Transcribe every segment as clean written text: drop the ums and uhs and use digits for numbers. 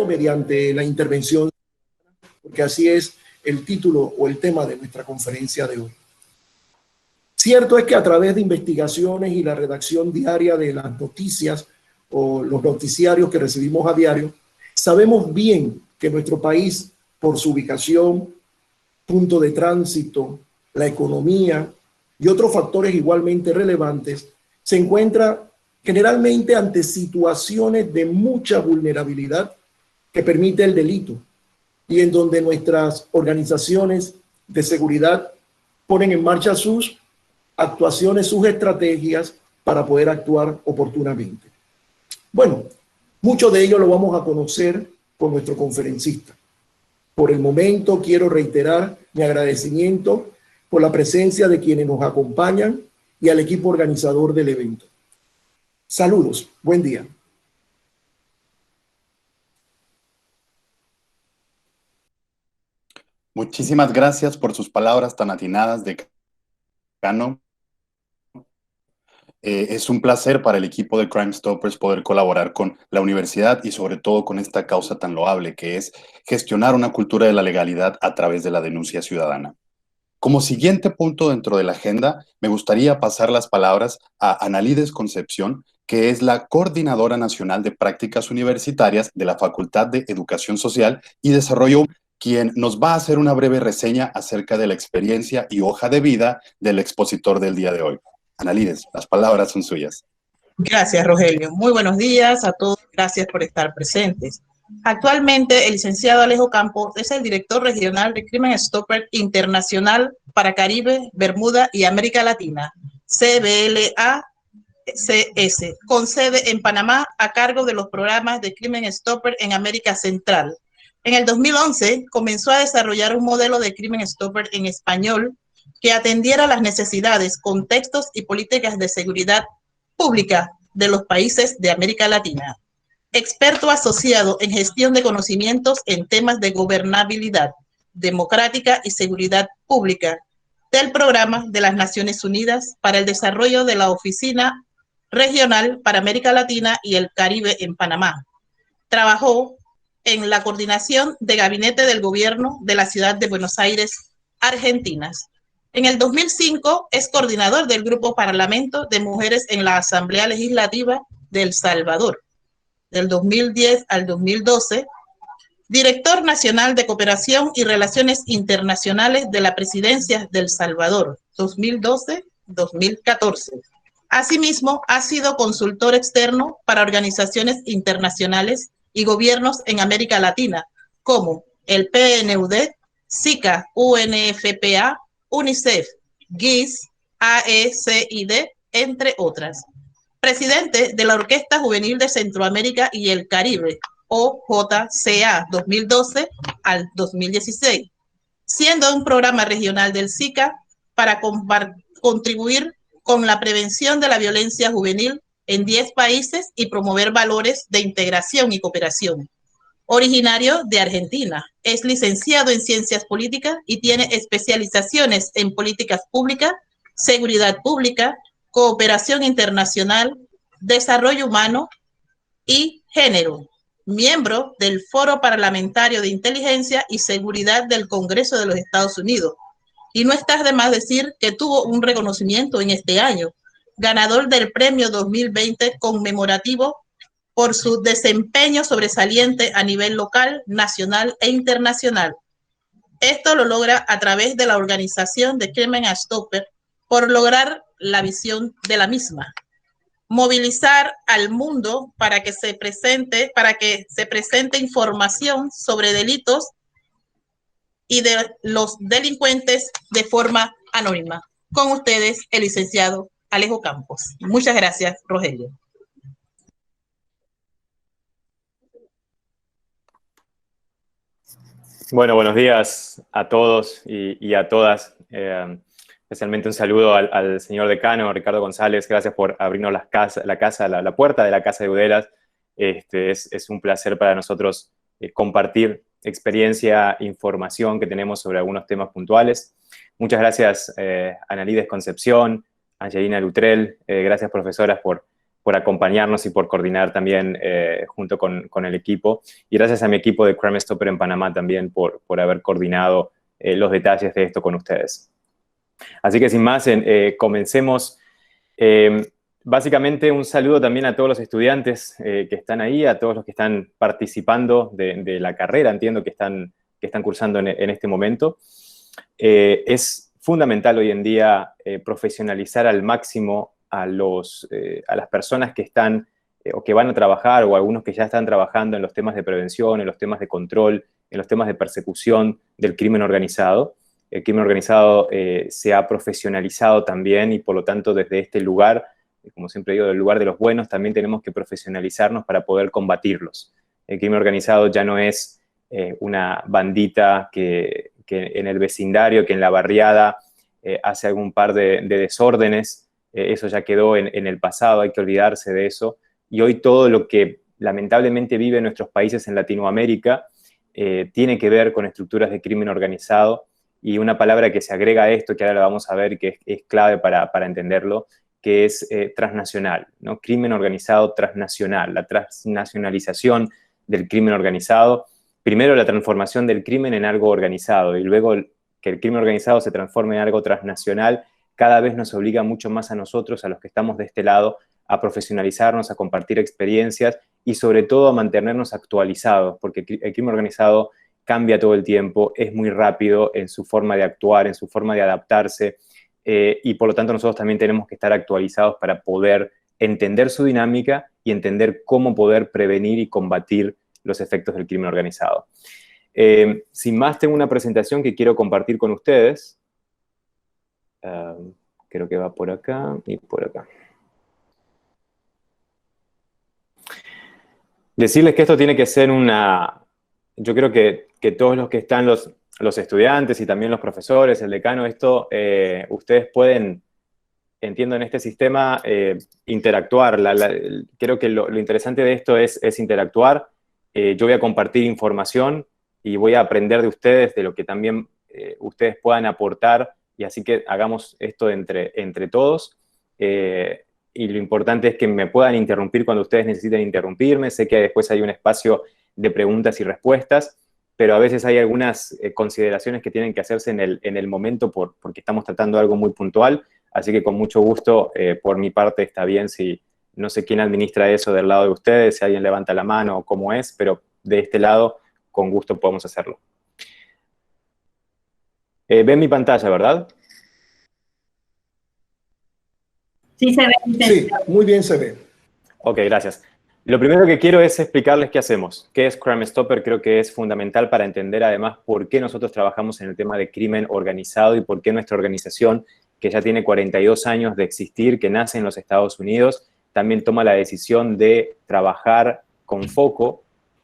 mediante la intervención, porque así es el título o el tema de nuestra conferencia de hoy. Cierto es que a través de investigaciones y la redacción diaria de las noticias o los noticiarios que recibimos a diario, sabemos bien que nuestro país, por su ubicación, punto de tránsito, la economía y otros factores igualmente relevantes, se encuentra generalmente ante situaciones de mucha vulnerabilidad que permite el delito y en donde nuestras organizaciones de seguridad ponen en marcha sus actuaciones, sus estrategias para poder actuar oportunamente. Bueno, mucho de ello lo vamos a conocer con nuestro conferencista. Por el momento quiero reiterar mi agradecimiento por la presencia de quienes nos acompañan y al equipo organizador del evento. Saludos, buen día. Muchísimas gracias por sus palabras tan atinadas, decano. Es un placer para el equipo de Crime Stoppers poder colaborar con la universidad y sobre todo con esta causa tan loable que es gestionar una cultura de la legalidad a través de la denuncia ciudadana. Como siguiente punto dentro de la agenda, me gustaría pasar las palabras a Analides Concepción, que es la Coordinadora Nacional de Prácticas Universitarias de la Facultad de Educación Social y Desarrollo, quien nos va a hacer una breve reseña acerca de la experiencia y hoja de vida del expositor del día de hoy. Analides, las palabras son suyas. Gracias, Rogelio. Muy buenos días a todos. Gracias por estar presentes. Actualmente, el licenciado Alejo Campos es el director regional de Crime Stopper Internacional para Caribe, Bermuda y América Latina, CBLACS, con sede en Panamá, a cargo de los programas de Crime Stopper en América Central. En el 2011, comenzó a desarrollar un modelo de Crime Stopper en español que atendiera las necesidades, contextos y políticas de seguridad pública de los países de América Latina. Experto asociado en gestión de conocimientos en temas de gobernabilidad democrática y seguridad pública del Programa de las Naciones Unidas para el Desarrollo de la Oficina Regional para América Latina y el Caribe en Panamá. Trabajó en la coordinación de gabinete del gobierno de la ciudad de Buenos Aires, Argentina. En el 2005 es coordinador del Grupo Parlamento de Mujeres en la Asamblea Legislativa de El Salvador. Del 2010 al 2012, director nacional de Cooperación y Relaciones Internacionales de la Presidencia de El Salvador, 2012-2014. Asimismo, ha sido consultor externo para organizaciones internacionales y gobiernos en América Latina, como el PNUD, SICA, UNFPA, UNICEF, GIS, AECID, entre otras. Presidente de la Orquesta Juvenil de Centroamérica y el Caribe, OJCA, 2012 al 2016, siendo un programa regional del SICA para contribuir con la prevención de la violencia juvenil en 10 países y promover valores de integración y cooperación. Originario de Argentina, es licenciado en Ciencias Políticas y tiene especializaciones en Políticas Públicas, Seguridad Pública, Cooperación Internacional, Desarrollo Humano y Género. Miembro del Foro Parlamentario de Inteligencia y Seguridad del Congreso de los Estados Unidos. Y no está de más decir que tuvo un reconocimiento en este año, ganador del Premio 2020 conmemorativo por su desempeño sobresaliente a nivel local, nacional e internacional. Esto lo logra a través de la organización de Crime Stopper por lograr la visión de la misma. Movilizar al mundo para que se presente información sobre delitos y de los delincuentes de forma anónima. Con ustedes, el licenciado Alejo Campos. Muchas gracias, Rogelio. Bueno, buenos días a todos y a todas. Especialmente un saludo al señor decano, Ricardo González. Gracias por abrirnos la puerta de la Casa de Udelas. Es un placer para nosotros compartir experiencia, información que tenemos sobre algunos temas puntuales. Muchas gracias, Analides Concepción, Angelina Lutrell. Gracias, profesoras, por acompañarnos y por coordinar también junto con el equipo. Y gracias a mi equipo de Crime Stopper en Panamá también por haber coordinado los detalles de esto con ustedes. Así que sin más, comencemos. Básicamente un saludo también a todos los estudiantes que están ahí, a todos los que están participando de la carrera, entiendo que están cursando en este momento. Es fundamental hoy en día profesionalizar al máximo a las personas que están o que van a trabajar, o algunos que ya están trabajando en los temas de prevención, en los temas de control, en los temas de persecución del crimen organizado. El crimen organizado se ha profesionalizado también y por lo tanto desde este lugar, como siempre digo, del lugar de los buenos, también tenemos que profesionalizarnos para poder combatirlos. El crimen organizado ya no es una bandita que en el vecindario, que en la barriada hace algún par de desórdenes. Eso ya quedó en el pasado, hay que olvidarse de eso. Y hoy todo lo que lamentablemente vive en nuestros países en Latinoamérica tiene que ver con estructuras de crimen organizado. Y una palabra que se agrega a esto, que ahora la vamos a ver, que es clave para entenderlo, que es transnacional, ¿no? Crimen organizado transnacional, la transnacionalización del crimen organizado. Primero la transformación del crimen en algo organizado y luego que el crimen organizado se transforme en algo transnacional, cada vez nos obliga mucho más a nosotros, a los que estamos de este lado, a profesionalizarnos, a compartir experiencias y sobre todo a mantenernos actualizados, porque el crimen organizado cambia todo el tiempo, es muy rápido en su forma de actuar, en su forma de adaptarse, y por lo tanto nosotros también tenemos que estar actualizados para poder entender su dinámica y entender cómo poder prevenir y combatir los efectos del crimen organizado. Sin más, tengo una presentación que quiero compartir con ustedes. Creo que va por acá y por acá. Decirles que esto tiene que ser yo creo que todos los que están, los estudiantes y también los profesores, el decano, ustedes pueden, entiendo en este sistema, interactuar. Creo que lo interesante de esto es interactuar. Yo voy a compartir información y voy a aprender de ustedes, de lo que también ustedes puedan aportar, y así que hagamos esto entre todos. Y lo importante es que me puedan interrumpir cuando ustedes necesiten interrumpirme. Sé que después hay un espacio de preguntas y respuestas, pero a veces hay algunas consideraciones que tienen que hacerse en el momento porque estamos tratando algo muy puntual, así que con mucho gusto, por mi parte está bien si, no sé quién administra eso del lado de ustedes, si alguien levanta la mano o cómo es, pero de este lado, con gusto podemos hacerlo. Ven mi pantalla, ¿verdad? Sí, se ve. Sí, muy bien se ve. Ok, gracias. Lo primero que quiero es explicarles qué hacemos. ¿Qué es Crime Stopper? Creo que es fundamental para entender además por qué nosotros trabajamos en el tema de crimen organizado y por qué nuestra organización, que ya tiene 42 años de existir, que nace en los Estados Unidos, también toma la decisión de trabajar con foco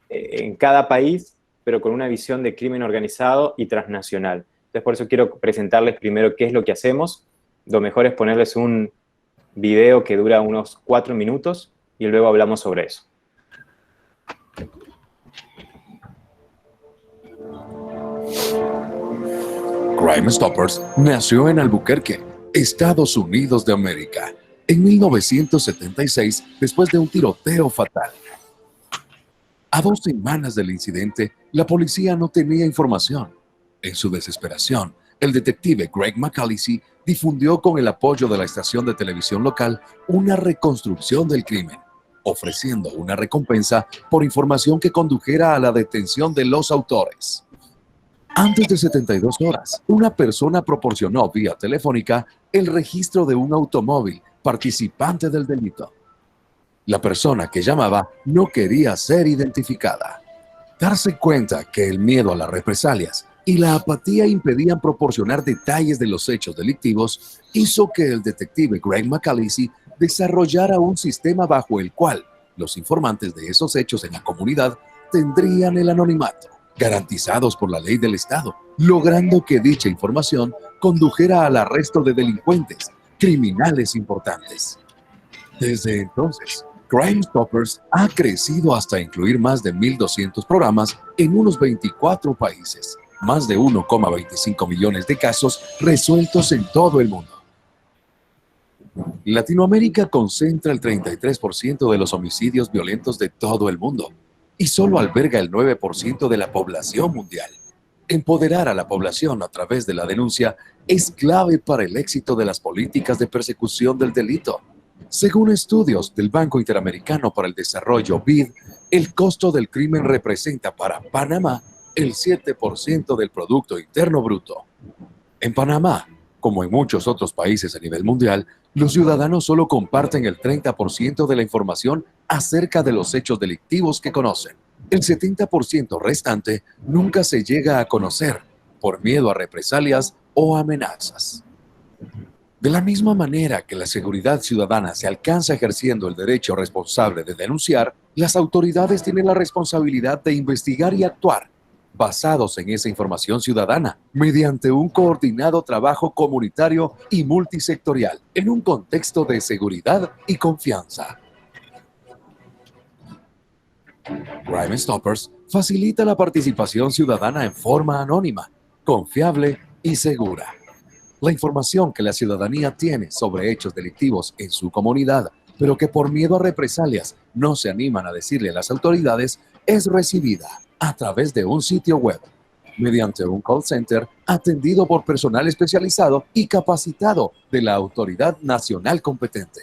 en cada país, pero con una visión de crimen organizado y transnacional. Entonces, por eso quiero presentarles primero qué es lo que hacemos. Lo mejor es ponerles un video que dura unos 4 minutos y luego hablamos sobre eso. Crime Stoppers nació en Albuquerque, Estados Unidos de América, en 1976 después de un tiroteo fatal. A 2 semanas del incidente, la policía no tenía información. En su desesperación, el detective Greg McAleese difundió con el apoyo de la estación de televisión local una reconstrucción del crimen, ofreciendo una recompensa por información que condujera a la detención de los autores. Antes de 72 horas, una persona proporcionó vía telefónica el registro de un automóvil participante del delito. La persona que llamaba no quería ser identificada. Darse cuenta que el miedo a las represalias y la apatía impedían proporcionar detalles de los hechos delictivos hizo que el detective Greg McAleese desarrollara un sistema bajo el cual los informantes de esos hechos en la comunidad tendrían el anonimato, garantizados por la ley del Estado, logrando que dicha información condujera al arresto de delincuentes, criminales importantes. Desde entonces, Crime Stoppers ha crecido hasta incluir más de 1,200 programas en unos 24 países, más de 1,25 millones de casos resueltos en todo el mundo. Latinoamérica concentra el 33% de los homicidios violentos de todo el mundo y solo alberga el 9% de la población mundial. Empoderar a la población a través de la denuncia es clave para el éxito de las políticas de persecución del delito. Según estudios del Banco Interamericano para el Desarrollo, BID, el costo del crimen representa para Panamá el 7% del Producto Interno Bruto. En Panamá, como en muchos otros países a nivel mundial, los ciudadanos solo comparten el 30% de la información acerca de los hechos delictivos que conocen. El 70% restante nunca se llega a conocer por miedo a represalias o amenazas. De la misma manera que la seguridad ciudadana se alcanza ejerciendo el derecho responsable de denunciar, las autoridades tienen la responsabilidad de investigar y actuar basados en esa información ciudadana, mediante un coordinado trabajo comunitario y multisectorial, en un contexto de seguridad y confianza. Crime Stoppers facilita la participación ciudadana en forma anónima, confiable y segura. La información que la ciudadanía tiene sobre hechos delictivos en su comunidad, pero que por miedo a represalias no se animan a decirle a las autoridades, es recibida a través de un sitio web, mediante un call center atendido por personal especializado y capacitado de la autoridad nacional competente.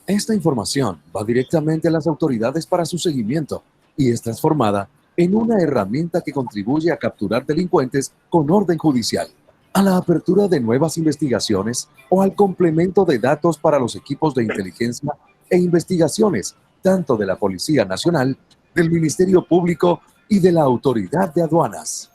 Esta información va directamente a las autoridades para su seguimiento y es transformada en una herramienta que contribuye a capturar delincuentes con orden judicial, a la apertura de nuevas investigaciones o al complemento de datos para los equipos de inteligencia e investigaciones, tanto de la Policía Nacional, del Ministerio Público y de la Autoridad de Aduanas.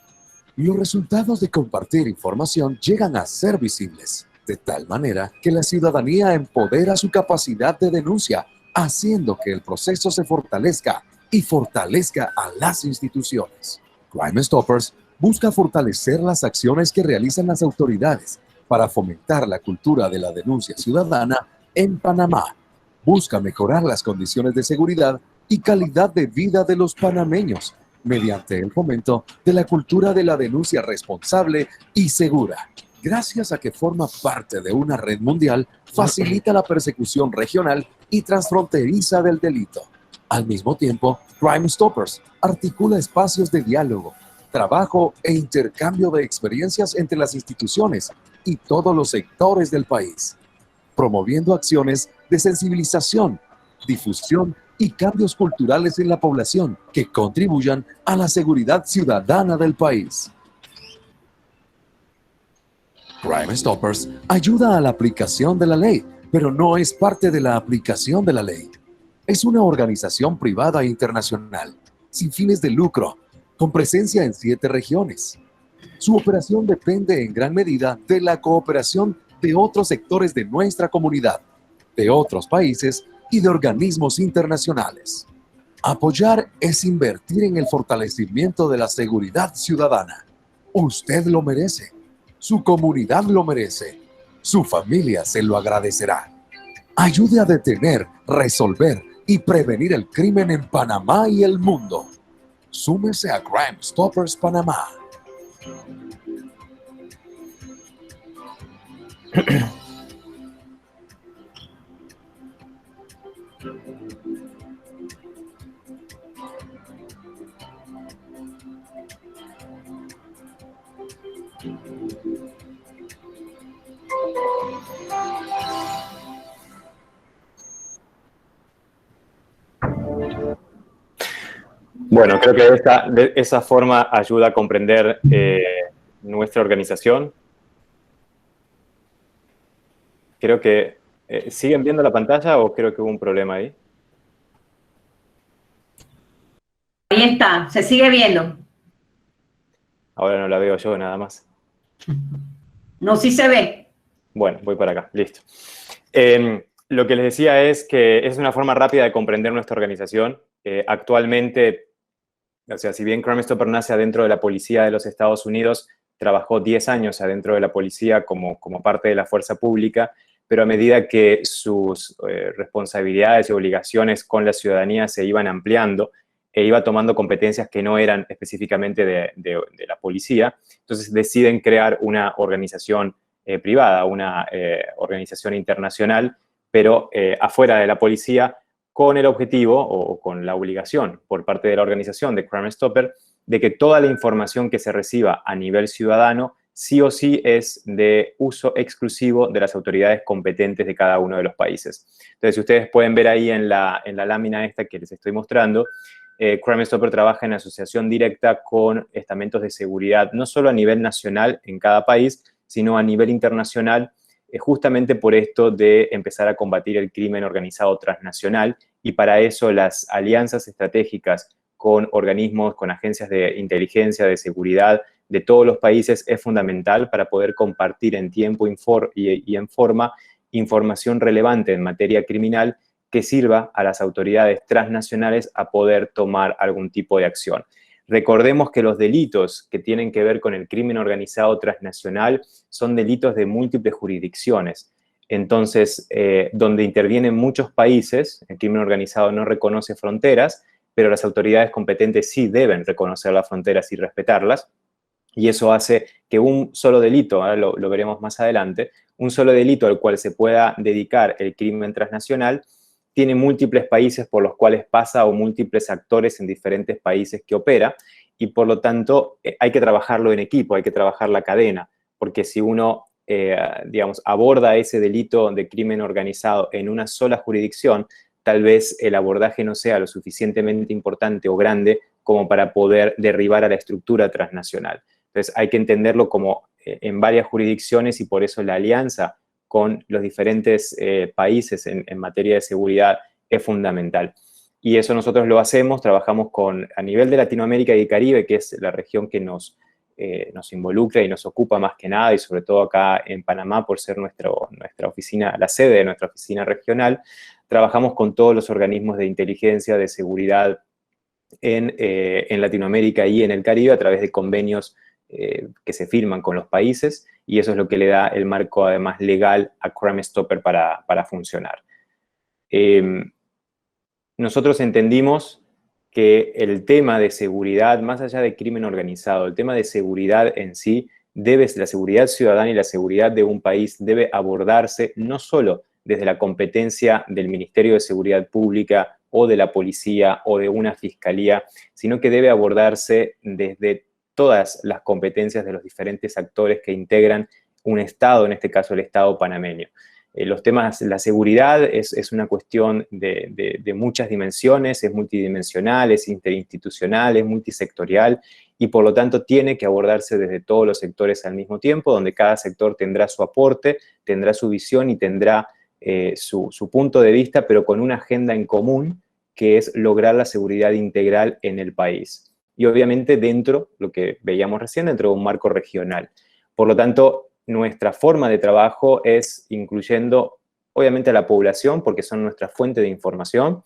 Los resultados de compartir información llegan a ser visibles, de tal manera que la ciudadanía empodera su capacidad de denuncia, haciendo que el proceso se fortalezca y fortalezca a las instituciones. Crime Stoppers busca fortalecer las acciones que realizan las autoridades para fomentar la cultura de la denuncia ciudadana en Panamá. Busca mejorar las condiciones de seguridad y calidad de vida de los panameños mediante el fomento de la cultura de la denuncia responsable y segura. Gracias a que forma parte de una red mundial, facilita la persecución regional y transfronteriza del delito. Al mismo tiempo, Crime Stoppers articula espacios de diálogo, trabajo e intercambio de experiencias entre las instituciones y todos los sectores del país, promoviendo acciones de sensibilización, difusión y cambios culturales en la población que contribuyan a la seguridad ciudadana del país. Crime Stoppers ayuda a la aplicación de la ley, pero no es parte de la aplicación de la ley. Es una organización privada internacional, sin fines de lucro, con presencia en 7 regiones. Su operación depende en gran medida de la cooperación de otros sectores de nuestra comunidad, de otros países y de organismos internacionales. Apoyar es invertir en el fortalecimiento de la seguridad ciudadana. Usted lo merece. Su comunidad lo merece. Su familia se lo agradecerá. Ayude a detener, resolver y prevenir el crimen en Panamá y el mundo. Súmese a Crime Stoppers Panamá. Bueno, creo que de esa forma ayuda a comprender nuestra organización. Creo que... ¿siguen viendo la pantalla o creo que hubo un problema ahí? Ahí está, se sigue viendo. Ahora no la veo yo nada más. No, sí se ve. Bueno, voy para acá, listo. Lo que les decía es que es una forma rápida de comprender nuestra organización. Actualmente, o sea, si bien Crime Stopper nace adentro de la policía de los Estados Unidos, trabajó 10 años adentro de la policía como parte de la fuerza pública, pero a medida que sus responsabilidades y obligaciones con la ciudadanía se iban ampliando, e iba tomando competencias que no eran específicamente de la policía, entonces deciden crear una organización privada, una organización internacional pero afuera de la policía, con el objetivo o con la obligación por parte de la organización de Crime Stopper de que toda la información que se reciba a nivel ciudadano sí o sí es de uso exclusivo de las autoridades competentes de cada uno de los países. Entonces, si ustedes pueden ver ahí en la lámina esta que les estoy mostrando, Crime Stopper trabaja en asociación directa con estamentos de seguridad, no solo a nivel nacional en cada país, sino a nivel internacional, justamente por esto de empezar a combatir el crimen organizado transnacional, y para eso las alianzas estratégicas con organismos, con agencias de inteligencia, de seguridad de todos los países es fundamental para poder compartir en tiempo y en forma información relevante en materia criminal que sirva a las autoridades transnacionales a poder tomar algún tipo de acción. Recordemos que los delitos que tienen que ver con el crimen organizado transnacional son delitos de múltiples jurisdicciones. Entonces, donde intervienen muchos países, el crimen organizado no reconoce fronteras, pero las autoridades competentes sí deben reconocer las fronteras y respetarlas. Y eso hace que un solo delito, ahora lo veremos más adelante, un solo delito al cual se pueda dedicar el crimen transnacional tiene múltiples países por los cuales pasa o múltiples actores en diferentes países que opera, y por lo tanto hay que trabajarlo en equipo, hay que trabajar la cadena, porque si uno, digamos, aborda ese delito de crimen organizado en una sola jurisdicción, tal vez el abordaje no sea lo suficientemente importante o grande como para poder derribar a la estructura transnacional. Entonces hay que entenderlo como en varias jurisdicciones, y por eso la alianza con los diferentes países en materia de seguridad es fundamental. Y eso nosotros lo hacemos, trabajamos a nivel de Latinoamérica y Caribe, que es la región que nos involucra y nos ocupa más que nada, y sobre todo acá en Panamá, por ser nuestra oficina, la sede de nuestra oficina regional. Trabajamos con todos los organismos de inteligencia, de seguridad en Latinoamérica y en el Caribe a través de convenios que se firman con los países, y eso es lo que le da el marco además legal a Crime Stopper para funcionar. Nosotros entendimos que el tema de seguridad, más allá de crimen organizado, el tema de seguridad en sí, la seguridad ciudadana y la seguridad de un país debe abordarse no solo desde la competencia del Ministerio de Seguridad Pública o de la policía o de una fiscalía, sino que debe abordarse desde todas las competencias de los diferentes actores que integran un Estado, en este caso el Estado panameño. Los temas, la seguridad es una cuestión de muchas dimensiones, es multidimensional, es interinstitucional, es multisectorial, y por lo tanto tiene que abordarse desde todos los sectores al mismo tiempo, donde cada sector tendrá su aporte, tendrá su visión y tendrá su punto de vista, pero con una agenda en común, que es lograr la seguridad integral en el país. Y obviamente dentro, lo que veíamos recién, dentro de un marco regional. Por lo tanto, nuestra forma de trabajo es incluyendo, obviamente, a la población, porque son nuestra fuente de información,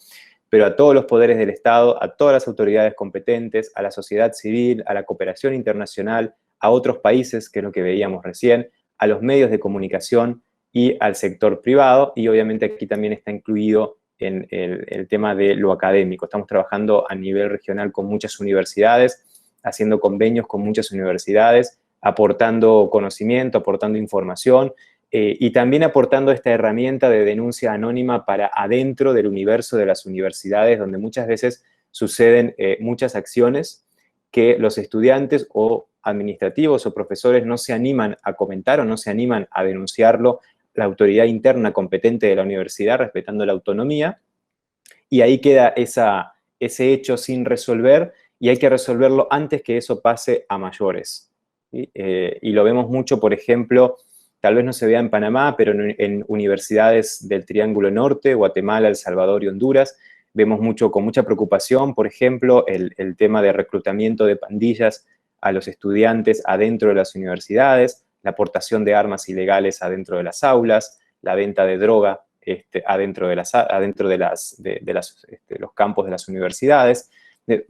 pero a todos los poderes del Estado, a todas las autoridades competentes, a la sociedad civil, a la cooperación internacional, a otros países, que es lo que veíamos recién, a los medios de comunicación y al sector privado, y obviamente aquí también está incluido en el tema de lo académico. Estamos trabajando a nivel regional con muchas universidades, haciendo convenios con muchas universidades, aportando conocimiento, aportando información, y también aportando esta herramienta de denuncia anónima para adentro del universo de las universidades, donde muchas veces suceden muchas acciones que los estudiantes o administrativos o profesores no se animan a comentar o no se animan a denunciarlo la autoridad interna competente de la universidad, respetando la autonomía, y ahí queda ese hecho sin resolver, y hay que resolverlo antes que eso pase a mayores. ¿Sí? Y lo vemos mucho, por ejemplo, tal vez no se vea en Panamá, pero en universidades del Triángulo Norte, Guatemala, El Salvador y Honduras, vemos con mucha preocupación, por ejemplo, el tema de reclutamiento de pandillas a los estudiantes adentro de las universidades, la aportación de armas ilegales adentro de las aulas, la venta de droga adentro de los campos de las universidades,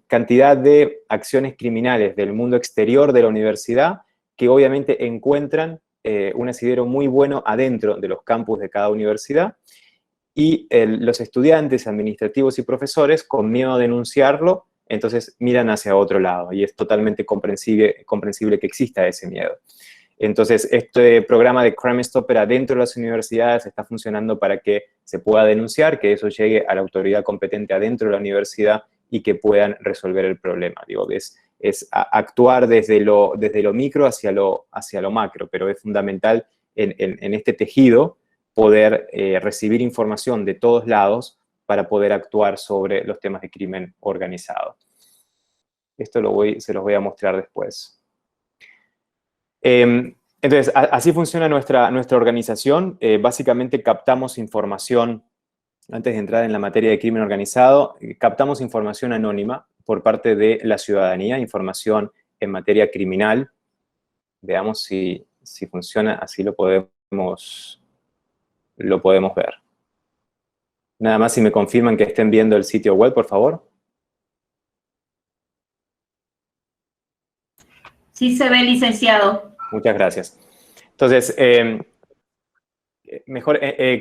cantidad de acciones criminales del mundo exterior de la universidad que obviamente encuentran un asidero muy bueno adentro de los campus de cada universidad, y los estudiantes, administrativos y profesores, con miedo a denunciarlo, entonces miran hacia otro lado, y es totalmente comprensible que exista ese miedo. Entonces, este programa de Crime Stopper adentro de las universidades está funcionando para que se pueda denunciar, que eso llegue a la autoridad competente adentro de la universidad y que puedan resolver el problema. Digo, es actuar desde lo micro hacia lo macro, pero es fundamental en este tejido poder recibir información de todos lados para poder actuar sobre los temas de crimen organizado. Esto se los voy a mostrar después. Entonces, así funciona nuestra organización. Básicamente captamos información, antes de entrar en la materia de crimen organizado, captamos información anónima por parte de la ciudadanía, información en materia criminal. Veamos si funciona, así lo podemos ver. Nada más si me confirman que estén viendo el sitio web, por favor. Sí se ve, licenciado. Muchas gracias. Entonces,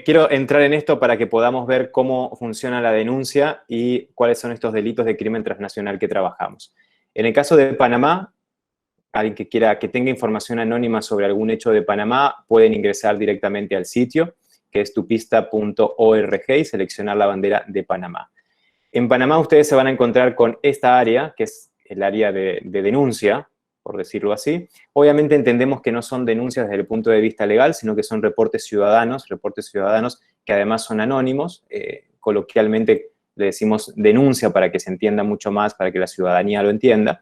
quiero entrar en esto para que podamos ver cómo funciona la denuncia y cuáles son estos delitos de crimen transnacional que trabajamos. En el caso de Panamá, alguien que tenga información anónima sobre algún hecho de Panamá, pueden ingresar directamente al sitio, que es tupista.org, y seleccionar la bandera de Panamá. En Panamá ustedes se van a encontrar con esta área, que es el área de denuncia, por decirlo así. Obviamente entendemos que no son denuncias desde el punto de vista legal, sino que son reportes ciudadanos que además son anónimos. Coloquialmente le decimos denuncia para que se entienda mucho más, para que la ciudadanía lo entienda.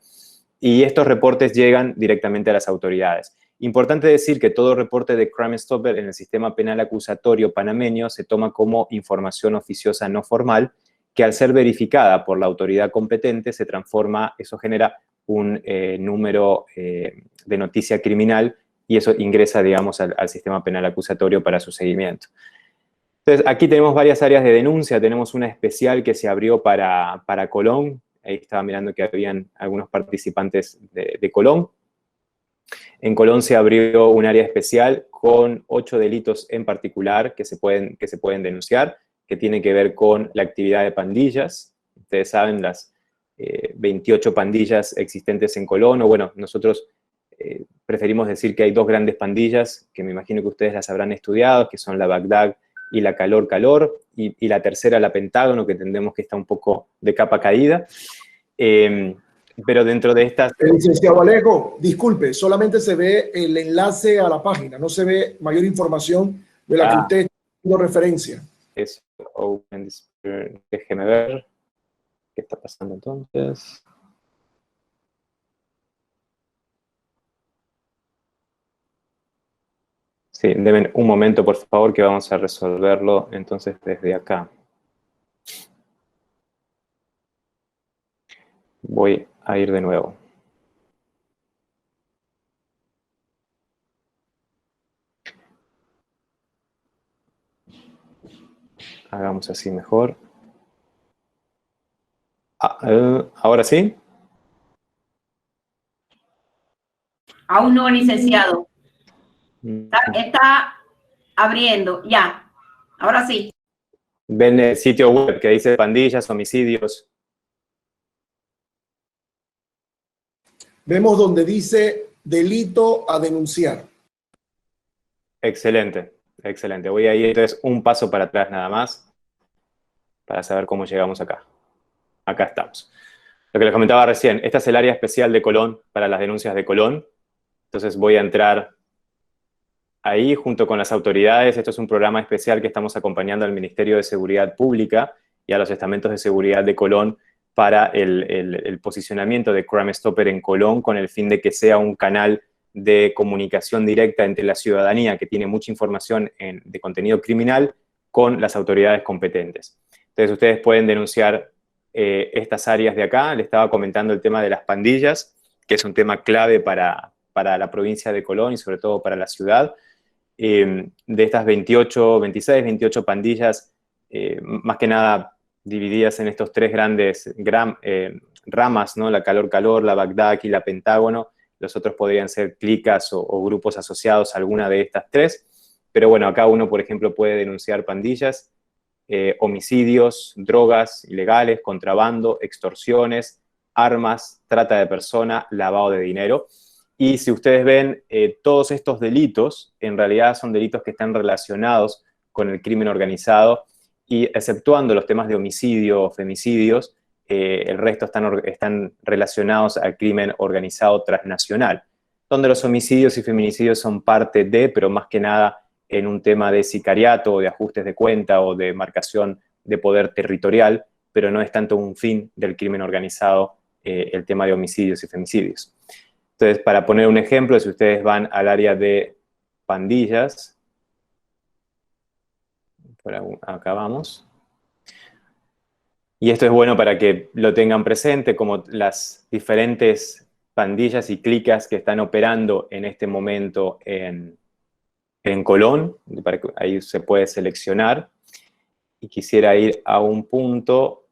Y estos reportes llegan directamente a las autoridades. Importante decir que todo reporte de Crime Stopper en el sistema penal acusatorio panameño se toma como información oficiosa no formal, que al ser verificada por la autoridad competente se transforma, eso genera un número de noticia criminal y eso ingresa, digamos, al sistema penal acusatorio para su seguimiento. Entonces, aquí tenemos varias áreas de denuncia. Tenemos una especial que se abrió para Colón. Ahí estaba mirando que habían algunos participantes de Colón. En Colón se abrió un área especial con 8 delitos en particular que se pueden denunciar, que tienen que ver con la actividad de pandillas. Ustedes saben, las 28 pandillas existentes en Colón, o bueno, nosotros preferimos decir que hay 2 grandes pandillas, que me imagino que ustedes las habrán estudiado, que son la Bagdad y la Calor, y la tercera, la Pentágono, que entendemos que está un poco de capa caída. Pero dentro de estas... Licenciado Alejo, disculpe, solamente se ve el enlace a la página, no se ve mayor información de la que usted está haciendo referencia. Es Open, déjeme ver qué está pasando entonces. Sí, denme un momento, por favor, que vamos a resolverlo entonces desde acá. Voy a ir de nuevo. Hagamos así mejor. ¿Ahora sí? Aún no, licenciado. Está abriendo, ya. Ahora sí. Ven el sitio web que dice pandillas, homicidios. Vemos donde dice delito a denunciar. Excelente, excelente. Voy a ir entonces un paso para atrás nada más para saber cómo llegamos acá. Acá estamos. Lo que les comentaba recién, esta es el área especial de Colón para las denuncias de Colón. Entonces voy a entrar ahí junto con las autoridades. Esto es un programa especial que estamos acompañando al Ministerio de Seguridad Pública y a los estamentos de seguridad de Colón para el posicionamiento de Crime Stopper en Colón, con el fin de que sea un canal de comunicación directa entre la ciudadanía, que tiene mucha información de contenido criminal, con las autoridades competentes. Entonces ustedes pueden denunciar estas áreas de acá. Le estaba comentando el tema de las pandillas, que es un tema clave para la provincia de Colón y sobre todo para la ciudad. De estas 26, 28 pandillas, más que nada divididas en estos 3 grandes ramas, ¿no? La Calor, la Bagdad y la Pentágono. Los otros podrían ser clicas o grupos asociados a alguna de estas 3. Pero bueno, acá uno, por ejemplo, puede denunciar pandillas, homicidios, drogas ilegales, contrabando, extorsiones, armas, trata de personas, lavado de dinero. Y si ustedes ven, todos estos delitos, en realidad son delitos que están relacionados con el crimen organizado, y exceptuando los temas de homicidio o femicidios, el resto están relacionados al crimen organizado transnacional, donde los homicidios y feminicidios son parte de, pero más que nada en un tema de sicariato o de ajustes de cuenta o de marcación de poder territorial, pero no es tanto un fin del crimen organizado el tema de homicidios y femicidios. Entonces, para poner un ejemplo, si ustedes van al área de pandillas, acá vamos. Y esto es bueno para que lo tengan presente, como las diferentes pandillas y clicas que están operando en este momento en Colón, para que ahí se puede seleccionar. Y quisiera ir a un punto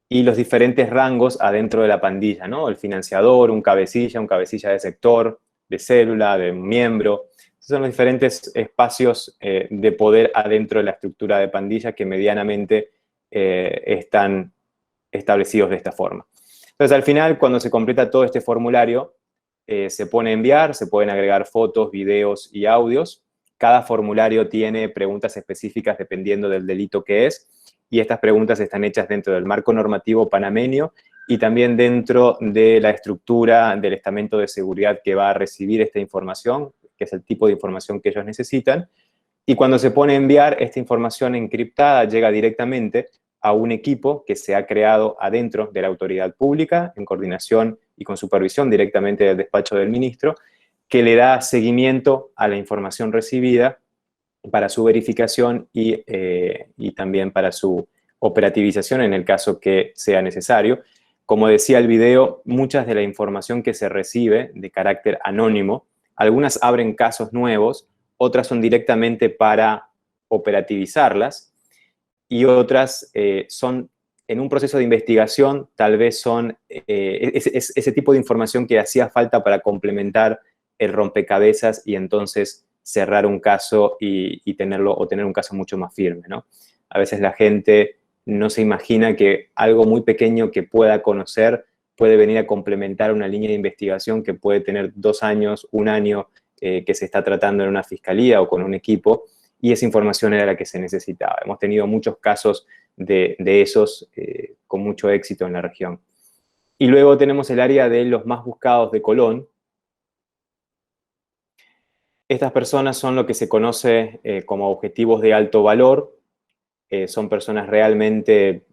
y los diferentes rangos adentro de la pandilla, ¿no? El financiador, un cabecilla de sector, de célula, de miembro. Son los diferentes espacios de poder adentro de la estructura de pandilla que medianamente están establecidos de esta forma. Entonces, al final, cuando se completa todo este formulario, se pone a enviar, se pueden agregar fotos, videos y audios. Cada formulario tiene preguntas específicas dependiendo del delito que es, y estas preguntas están hechas dentro del marco normativo panameño y también dentro de la estructura del estamento de seguridad que va a recibir esta información, que es el tipo de información que ellos necesitan. Y cuando se pone a enviar, esta información encriptada llega directamente a un equipo que se ha creado adentro de la autoridad pública, en coordinación y con supervisión directamente del despacho del ministro, que le da seguimiento a la información recibida para su verificación y también para su operativización en el caso que sea necesario. Como decía el video, muchas de la información que se recibe de carácter anónimo, algunas abren casos nuevos, otras son directamente para operativizarlas y otras son en un proceso de investigación, tal vez son ese tipo de información que hacía falta para complementar el rompecabezas y entonces cerrar un caso y tener un caso mucho más firme, ¿no? A veces la gente no se imagina que algo muy pequeño que pueda conocer puede venir a complementar una línea de investigación que puede tener 2 años, 1 año, que se está tratando en una fiscalía o con un equipo, y esa información era la que se necesitaba. Hemos tenido muchos casos de esos con mucho éxito en la región. Y luego tenemos el área de los más buscados de Colón. Estas personas son lo que se conoce como objetivos de alto valor. Son personas realmente,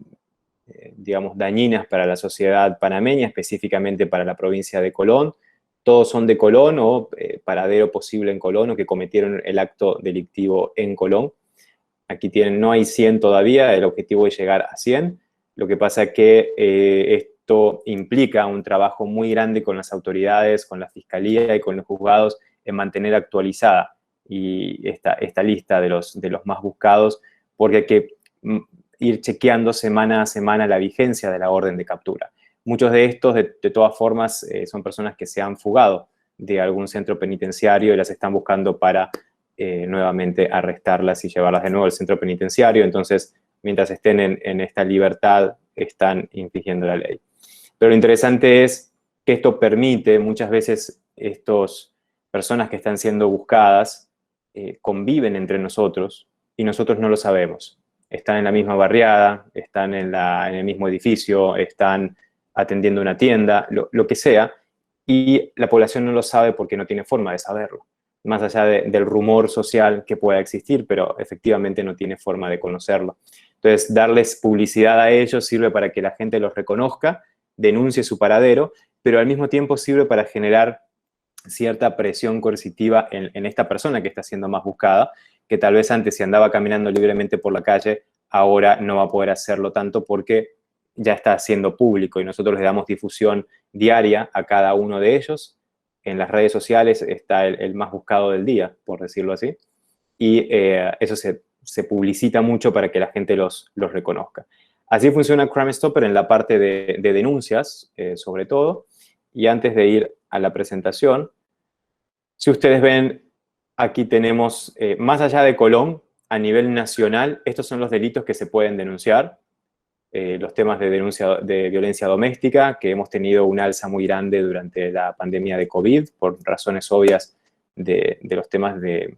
digamos, dañinas para la sociedad panameña, específicamente para la provincia de Colón. Todos son de Colón o paradero posible en Colón o que cometieron el acto delictivo en Colón. Aquí no hay 100 todavía, el objetivo es llegar a 100. Lo que pasa es que esto implica un trabajo muy grande con las autoridades, con la fiscalía y con los juzgados en mantener actualizada y esta lista de los más buscados, porque hay que ir chequeando semana a semana la vigencia de la orden de captura. Muchos de estos, de todas formas, son personas que se han fugado de algún centro penitenciario y las están buscando para nuevamente arrestarlas y llevarlas de nuevo al centro penitenciario. Entonces, mientras estén en esta libertad, están infringiendo la ley. Pero lo interesante es que esto permite, muchas veces, estas personas que están siendo buscadas conviven entre nosotros y nosotros no lo sabemos. Están en la misma barriada, están en el mismo edificio, están atendiendo una tienda, lo que sea, y la población no lo sabe porque no tiene forma de saberlo, más allá del rumor social que pueda existir, pero efectivamente no tiene forma de conocerlo. Entonces, darles publicidad a ellos sirve para que la gente los reconozca, denuncie su paradero, pero al mismo tiempo sirve para generar cierta presión coercitiva en esta persona que está siendo más buscada, que tal vez antes si andaba caminando libremente por la calle, ahora no va a poder hacerlo tanto porque ya está siendo público y nosotros le damos difusión diaria a cada uno de ellos. En las redes sociales está el más buscado del día, por decirlo así, y eso se publicita mucho para que la gente los reconozca. Así funciona Crime Stopper en la parte de denuncias, sobre todo. Y antes de ir a la presentación, si ustedes ven, aquí tenemos, más allá de Colón, a nivel nacional, estos son los delitos que se pueden denunciar. los temas de denuncia de violencia doméstica, que hemos tenido un alza muy grande durante la pandemia de COVID, por razones obvias de los temas de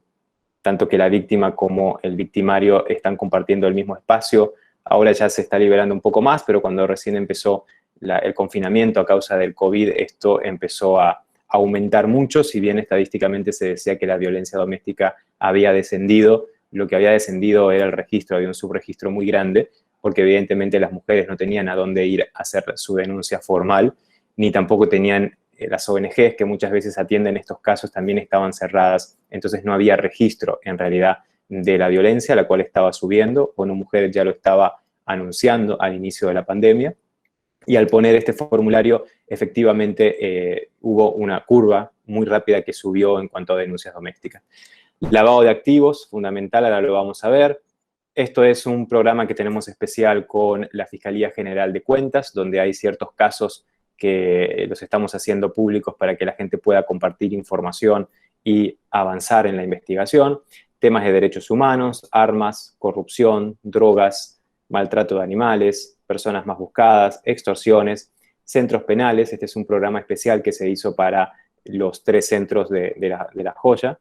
tanto que la víctima como el victimario están compartiendo el mismo espacio. Ahora ya se está liberando un poco más, pero cuando recién empezó el confinamiento a causa del COVID, esto empezó a aumentar mucho, si bien estadísticamente se decía que la violencia doméstica había descendido, lo que había descendido era el registro, había un subregistro muy grande, porque evidentemente las mujeres no tenían a dónde ir a hacer su denuncia formal, ni tampoco tenían las ONGs que muchas veces atienden estos casos también estaban cerradas, entonces no había registro en realidad de la violencia, la cual estaba subiendo. Una mujer ya lo estaba anunciando al inicio de la pandemia, y al poner este formulario, efectivamente hubo una curva muy rápida que subió en cuanto a denuncias domésticas. Lavado de activos, fundamental, ahora lo vamos a ver. Esto es un programa que tenemos especial con la Fiscalía General de Cuentas, donde hay ciertos casos que los estamos haciendo públicos para que la gente pueda compartir información y avanzar en la investigación. Temas de derechos humanos, armas, corrupción, drogas, maltrato de animales, personas más buscadas, extorsiones, centros penales. Este es un programa especial que se hizo para los 3 centros de la Joya.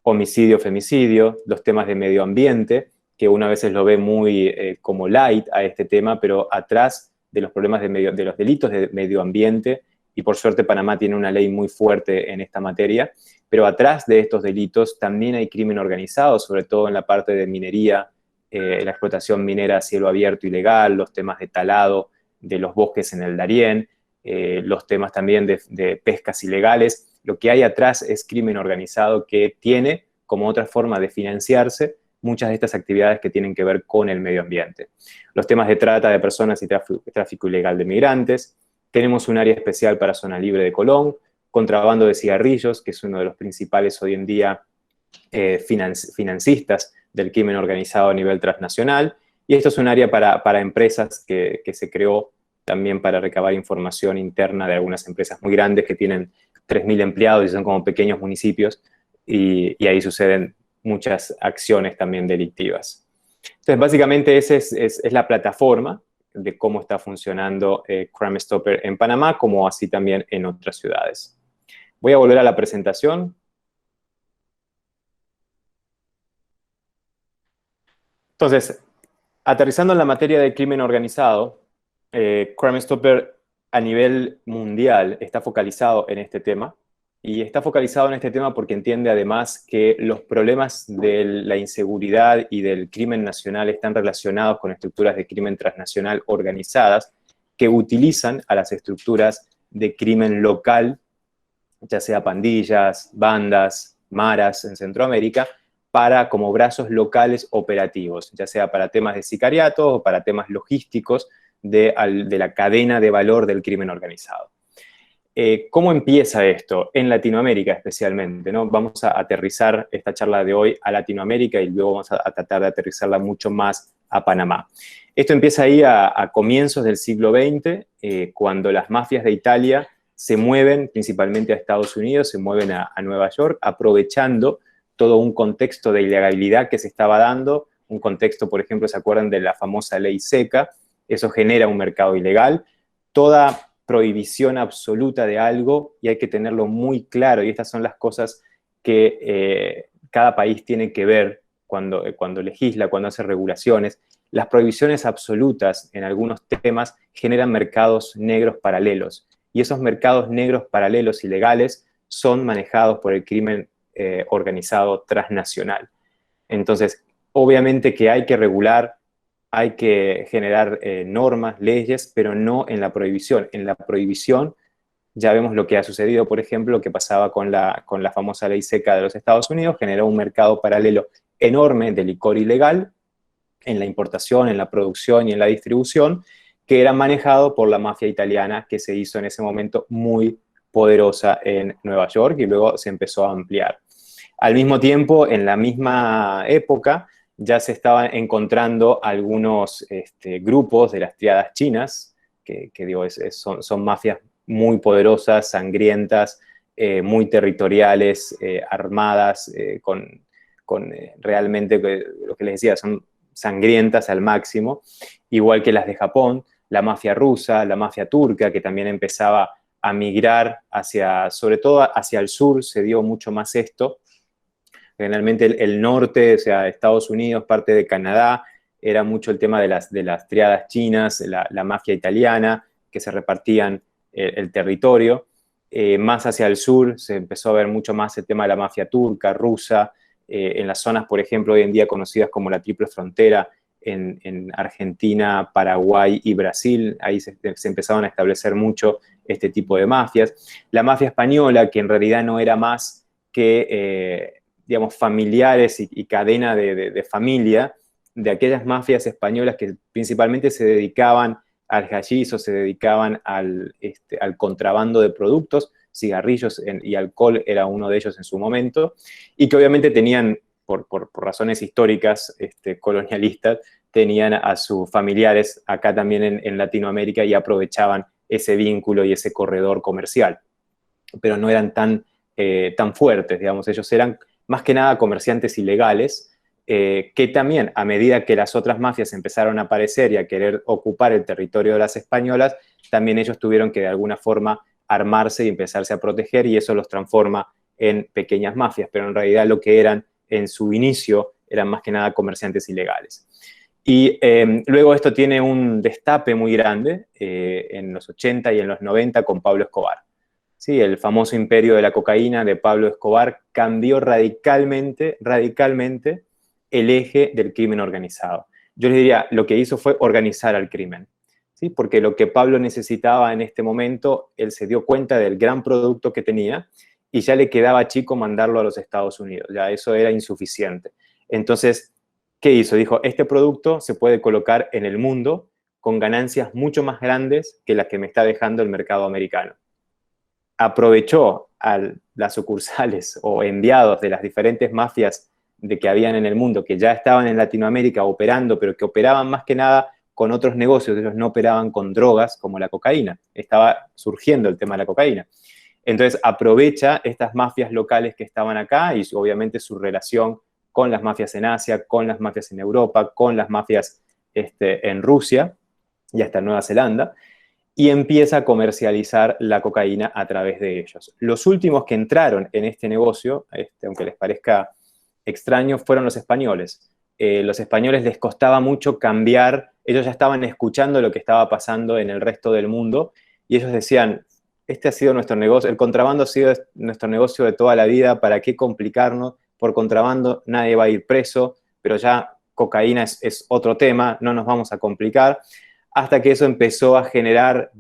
Homicidio, femicidio, los temas de medio ambiente, que una vez lo ve muy como light a este tema, pero atrás de los problemas de los delitos de medio ambiente, y por suerte Panamá tiene una ley muy fuerte en esta materia, pero atrás de estos delitos también hay crimen organizado, sobre todo en la parte de minería, la explotación minera a cielo abierto ilegal, los temas de talado de los bosques en el Darién, los temas también de pescas ilegales. Lo que hay atrás es crimen organizado que tiene como otra forma de financiarse muchas de estas actividades que tienen que ver con el medio ambiente. Los temas de trata de personas y tráfico ilegal de migrantes. Tenemos un área especial para zona libre de Colón, contrabando de cigarrillos, que es uno de los principales hoy en día financistas del crimen organizado a nivel transnacional. Y esto es un área para empresas que se creó también para recabar información interna de algunas empresas muy grandes que tienen 3.000 empleados y son como pequeños municipios, y ahí suceden muchas acciones también delictivas. Entonces, básicamente esa es la plataforma de cómo está funcionando Crime Stopper en Panamá, como así también en otras ciudades. Voy a volver a la presentación. Entonces, aterrizando en la materia de crimen organizado, Crime Stopper a nivel mundial está focalizado en este tema, y está focalizado en este tema porque entiende además que los problemas de la inseguridad y del crimen nacional están relacionados con estructuras de crimen transnacional organizadas que utilizan a las estructuras de crimen local, ya sea pandillas, bandas, maras en Centroamérica, como brazos locales operativos, ya sea para temas de sicariato o para temas logísticos de la cadena de valor del crimen organizado. ¿Cómo empieza esto? En Latinoamérica especialmente, ¿no? Vamos a aterrizar esta charla de hoy a Latinoamérica y luego vamos a tratar de aterrizarla mucho más a Panamá. Esto empieza ahí a comienzos del siglo XX, cuando las mafias de Italia se mueven principalmente a Estados Unidos, se mueven a Nueva York, aprovechando todo un contexto de ilegalidad que se estaba dando, un contexto, por ejemplo, ¿se acuerdan de la famosa ley seca? Eso genera un mercado ilegal. Toda prohibición absoluta de algo, y hay que tenerlo muy claro, y estas son las cosas que cada país tiene que ver cuando legisla, cuando hace regulaciones. Las prohibiciones absolutas en algunos temas generan mercados negros paralelos, y esos mercados negros paralelos ilegales son manejados por el crimen organizado transnacional. Entonces, obviamente que hay que regular, hay que generar normas, leyes, pero no en la prohibición. En la prohibición ya vemos lo que ha sucedido, por ejemplo, lo que pasaba con la famosa ley seca de los Estados Unidos, generó un mercado paralelo enorme de licor ilegal en la importación, en la producción y en la distribución, que era manejado por la mafia italiana, que se hizo en ese momento muy poderosa en Nueva York y luego se empezó a ampliar. Al mismo tiempo, en la misma época, ya se estaban encontrando algunos grupos de las tríadas chinas, que digo, son mafias muy poderosas, sangrientas, muy territoriales, armadas, con realmente, lo que les decía, son sangrientas al máximo, igual que las de Japón, la mafia rusa, la mafia turca, que también empezaba a migrar sobre todo hacia el sur, se dio mucho más esto. Generalmente el norte, o sea, Estados Unidos, parte de Canadá, era mucho el tema de las triadas chinas, la mafia italiana, que se repartían el territorio. Más hacia el sur se empezó a ver mucho más el tema de la mafia turca, rusa, en las zonas, por ejemplo, hoy en día conocidas como la Triple Frontera, en Argentina, Paraguay y Brasil. Ahí se empezaron a establecer mucho este tipo de mafias. La mafia española, que en realidad no era más que, digamos, familiares y cadena de familia, de aquellas mafias españolas que principalmente se dedicaban al hashish o se dedicaban al contrabando de productos, cigarrillos y alcohol era uno de ellos en su momento, y que obviamente tenían, por razones históricas colonialistas, tenían a sus familiares acá también en Latinoamérica y aprovechaban ese vínculo y ese corredor comercial. Pero no eran tan fuertes, digamos, ellos eran más que nada comerciantes ilegales, que también, a medida que las otras mafias empezaron a aparecer y a querer ocupar el territorio de las españolas, también ellos tuvieron que de alguna forma armarse y empezarse a proteger, y eso los transforma en pequeñas mafias, pero en realidad lo que eran en su inicio eran más que nada comerciantes ilegales. Y luego esto tiene un destape muy grande en los 80 y en los 90 con Pablo Escobar. Sí, el famoso imperio de la cocaína de Pablo Escobar cambió radicalmente el eje del crimen organizado. Yo les diría, lo que hizo fue organizar al crimen, ¿sí? Porque lo que Pablo necesitaba en este momento, él se dio cuenta del gran producto que tenía y ya le quedaba chico mandarlo a los Estados Unidos, ya eso era insuficiente. Entonces, ¿qué hizo? Dijo, este producto se puede colocar en el mundo con ganancias mucho más grandes que las que me está dejando el mercado americano. Aprovechó a las sucursales o enviados de las diferentes mafias que habían en el mundo, que ya estaban en Latinoamérica operando, pero que operaban más que nada con otros negocios. Ellos no operaban con drogas como la cocaína. Estaba surgiendo el tema de la cocaína. Entonces aprovecha estas mafias locales que estaban acá y obviamente su relación con las mafias en Asia, con las mafias en Europa, con las mafias en Rusia y hasta Nueva Zelanda, y empieza a comercializar la cocaína a través de ellos. Los últimos que entraron en este negocio, aunque les parezca extraño, fueron los españoles. Los españoles les costaba mucho cambiar, ellos ya estaban escuchando lo que estaba pasando en el resto del mundo, y ellos decían, este ha sido nuestro negocio, el contrabando ha sido nuestro negocio de toda la vida, ¿para qué complicarnos? Por contrabando nadie va a ir preso, pero ya cocaína es otro tema, no nos vamos a complicar, hasta que eso empezó a generar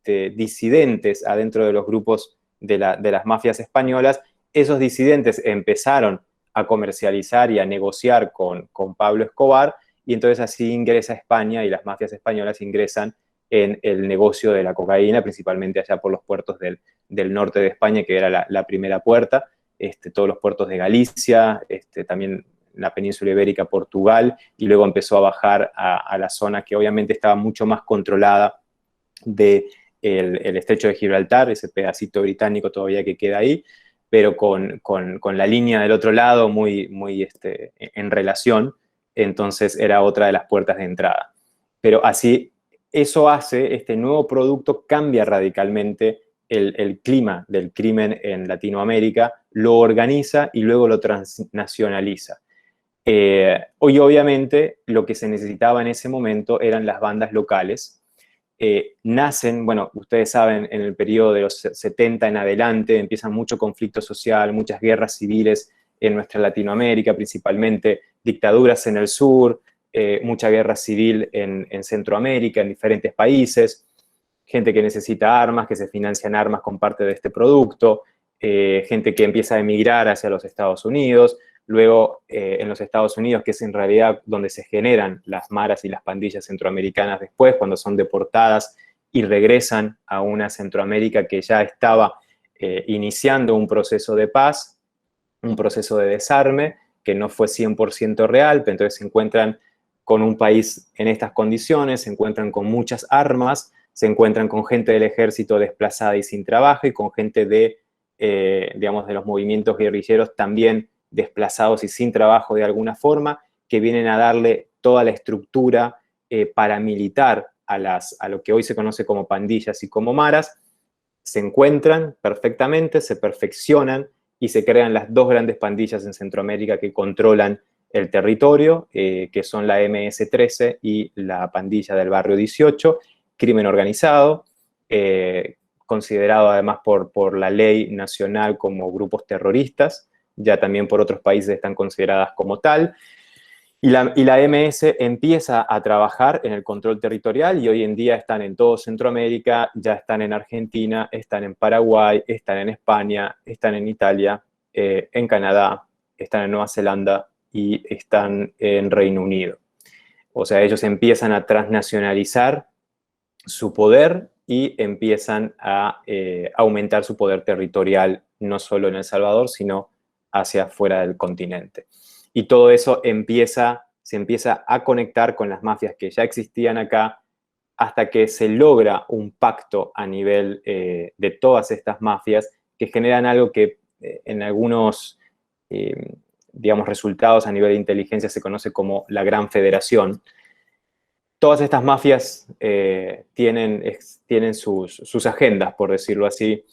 disidentes adentro de los grupos de las mafias españolas. Esos disidentes empezaron a comercializar y a negociar con Pablo Escobar, y entonces así ingresa España y las mafias españolas ingresan en el negocio de la cocaína, principalmente allá por los puertos del norte de España, que era la primera puerta, todos los puertos de Galicia, también la península ibérica, Portugal, y luego empezó a bajar a la zona que obviamente estaba mucho más controlada del estrecho de Gibraltar, ese pedacito británico todavía que queda ahí, pero con la línea del otro lado muy en relación, entonces era otra de las puertas de entrada. Pero así, eso hace, este nuevo producto cambia radicalmente el clima del crimen en Latinoamérica, lo organiza y luego lo transnacionaliza. Hoy obviamente lo que se necesitaba en ese momento eran las bandas locales. Nacen, bueno, ustedes saben, en el periodo de los 70 en adelante empiezan mucho conflicto social, muchas guerras civiles en nuestra Latinoamérica, principalmente dictaduras en el sur, mucha guerra civil en Centroamérica, en diferentes países, gente que necesita armas, que se financian armas con parte de este producto, gente que empieza a emigrar hacia los Estados Unidos. Luego, en los Estados Unidos, que es en realidad donde se generan las maras y las pandillas centroamericanas después, cuando son deportadas y regresan a una Centroamérica que ya estaba iniciando un proceso de paz, un proceso de desarme, que no fue 100% real, pero entonces se encuentran con un país en estas condiciones, se encuentran con muchas armas, se encuentran con gente del ejército desplazada y sin trabajo, y con gente digamos, de los movimientos guerrilleros también desplazados y sin trabajo de alguna forma, que vienen a darle toda la estructura paramilitar a lo que hoy se conoce como pandillas y como maras, se encuentran perfectamente, se perfeccionan y se crean las dos grandes pandillas en Centroamérica que controlan el territorio, que son la MS-13 y la pandilla del Barrio 18, crimen organizado, considerado además por la ley nacional como grupos terroristas, ya también por otros países están consideradas como tal. Y la MS empieza a trabajar en el control territorial y hoy en día están en todo Centroamérica, ya están en Argentina, están en Paraguay, están en España, están en Italia, en Canadá, están en Nueva Zelanda y están en Reino Unido. O sea, ellos empiezan a transnacionalizar su poder y empiezan a aumentar su poder territorial, no solo en El Salvador, sino hacia afuera del continente. Y todo eso se empieza a conectar con las mafias que ya existían acá hasta que se logra un pacto a nivel de todas estas mafias que generan algo que en algunos, digamos, resultados a nivel de inteligencia se conoce como la Gran Federación. Todas estas mafias tienen sus agendas, por decirlo así,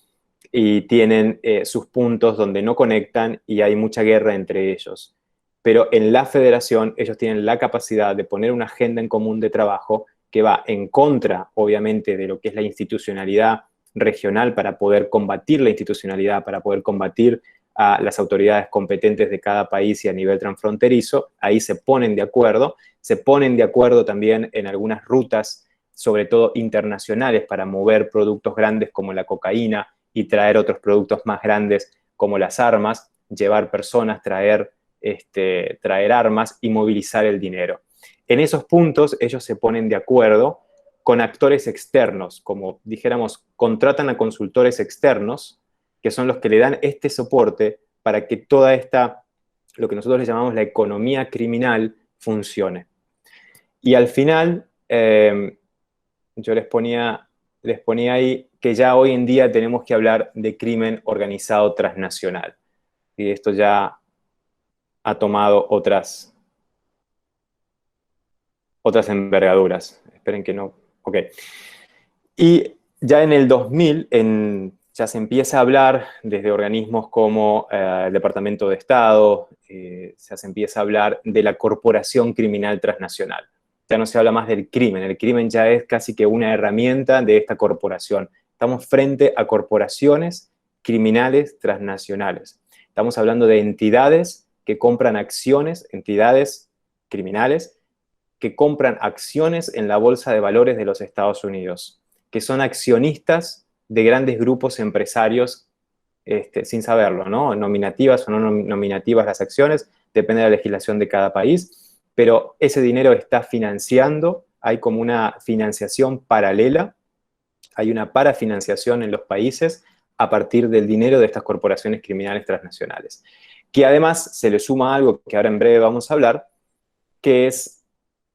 y tienen sus puntos donde no conectan y hay mucha guerra entre ellos. Pero en la federación ellos tienen la capacidad de poner una agenda en común de trabajo que va en contra, obviamente, de lo que es la institucionalidad regional para poder combatir la institucionalidad, para poder combatir a las autoridades competentes de cada país y a nivel transfronterizo. Ahí se ponen de acuerdo también en algunas rutas, sobre todo internacionales, para mover productos grandes como la cocaína y traer otros productos más grandes como las armas, llevar personas, traer armas y movilizar el dinero. En esos puntos ellos se ponen de acuerdo con actores externos, como dijéramos, contratan a consultores externos, que son los que le dan este soporte para que toda esta, lo que nosotros le llamamos la economía criminal, funcione. Y al final, yo les ponía ahí que ya hoy en día tenemos que hablar de crimen organizado transnacional. Y esto ya ha tomado otras envergaduras. Esperen que no. Ok. Y ya en el 2000, ya se empieza a hablar desde organismos como el Departamento de Estado, se empieza a hablar de la corporación criminal transnacional. Ya no se habla más del crimen. El crimen ya es casi que una herramienta de esta corporación. Estamos frente a corporaciones criminales transnacionales. Estamos hablando de entidades que compran acciones, entidades criminales que compran acciones en la Bolsa de Valores de los Estados Unidos, que son accionistas de grandes grupos empresarios sin saberlo, ¿no? Nominativas o no nominativas las acciones, depende de la legislación de cada país, pero ese dinero está financiando, hay como una financiación paralela, hay una parafinanciación en los países a partir del dinero de estas corporaciones criminales transnacionales. Que además se le suma algo que ahora en breve vamos a hablar, que es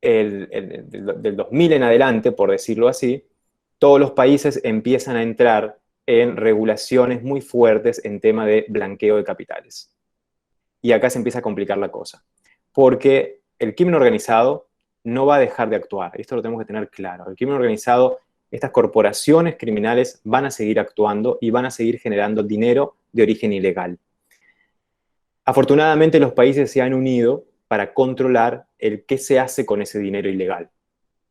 del 2000 en adelante, por decirlo así, todos los países empiezan a entrar en regulaciones muy fuertes en tema de blanqueo de capitales. Y acá se empieza a complicar la cosa, porque el crimen organizado no va a dejar de actuar, esto lo tenemos que tener claro. El crimen organizado, estas corporaciones criminales van a seguir actuando y van a seguir generando dinero de origen ilegal. Afortunadamente los países se han unido para controlar el qué se hace con ese dinero ilegal.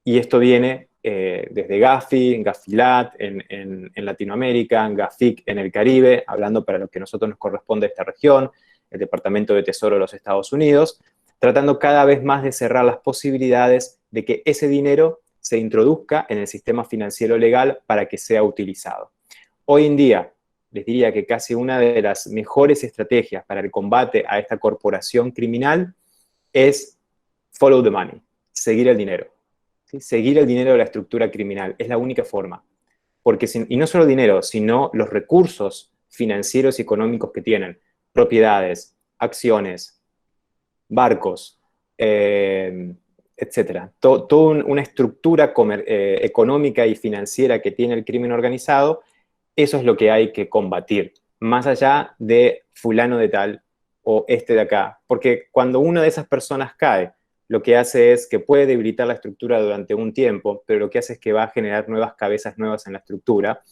Y esto viene desde Gafi, Gafilat en Latinoamérica, Gafic en el Caribe, hablando para lo que a nosotros nos corresponde a esta región, el Departamento de Tesoro de los Estados Unidos, tratando cada vez más de cerrar las posibilidades de que ese dinero se introduzca en el sistema financiero legal para que sea utilizado. Hoy en día, les diría que casi una de las mejores estrategias para el combate a esta corporación criminal es follow the money, seguir el dinero. ¿Sí? Seguir el dinero de la estructura criminal es la única forma. Porque y no solo dinero, sino los recursos financieros y económicos que tienen, propiedades, acciones, barcos, etcétera. Toda una estructura económica y financiera que tiene el crimen organizado, eso es lo que hay que combatir, más allá de fulano de tal o este de acá. Porque cuando una de esas personas cae, lo que hace es que puede debilitar la estructura durante un tiempo, pero lo que hace es que va a generar nuevas cabezas nuevas en la estructura.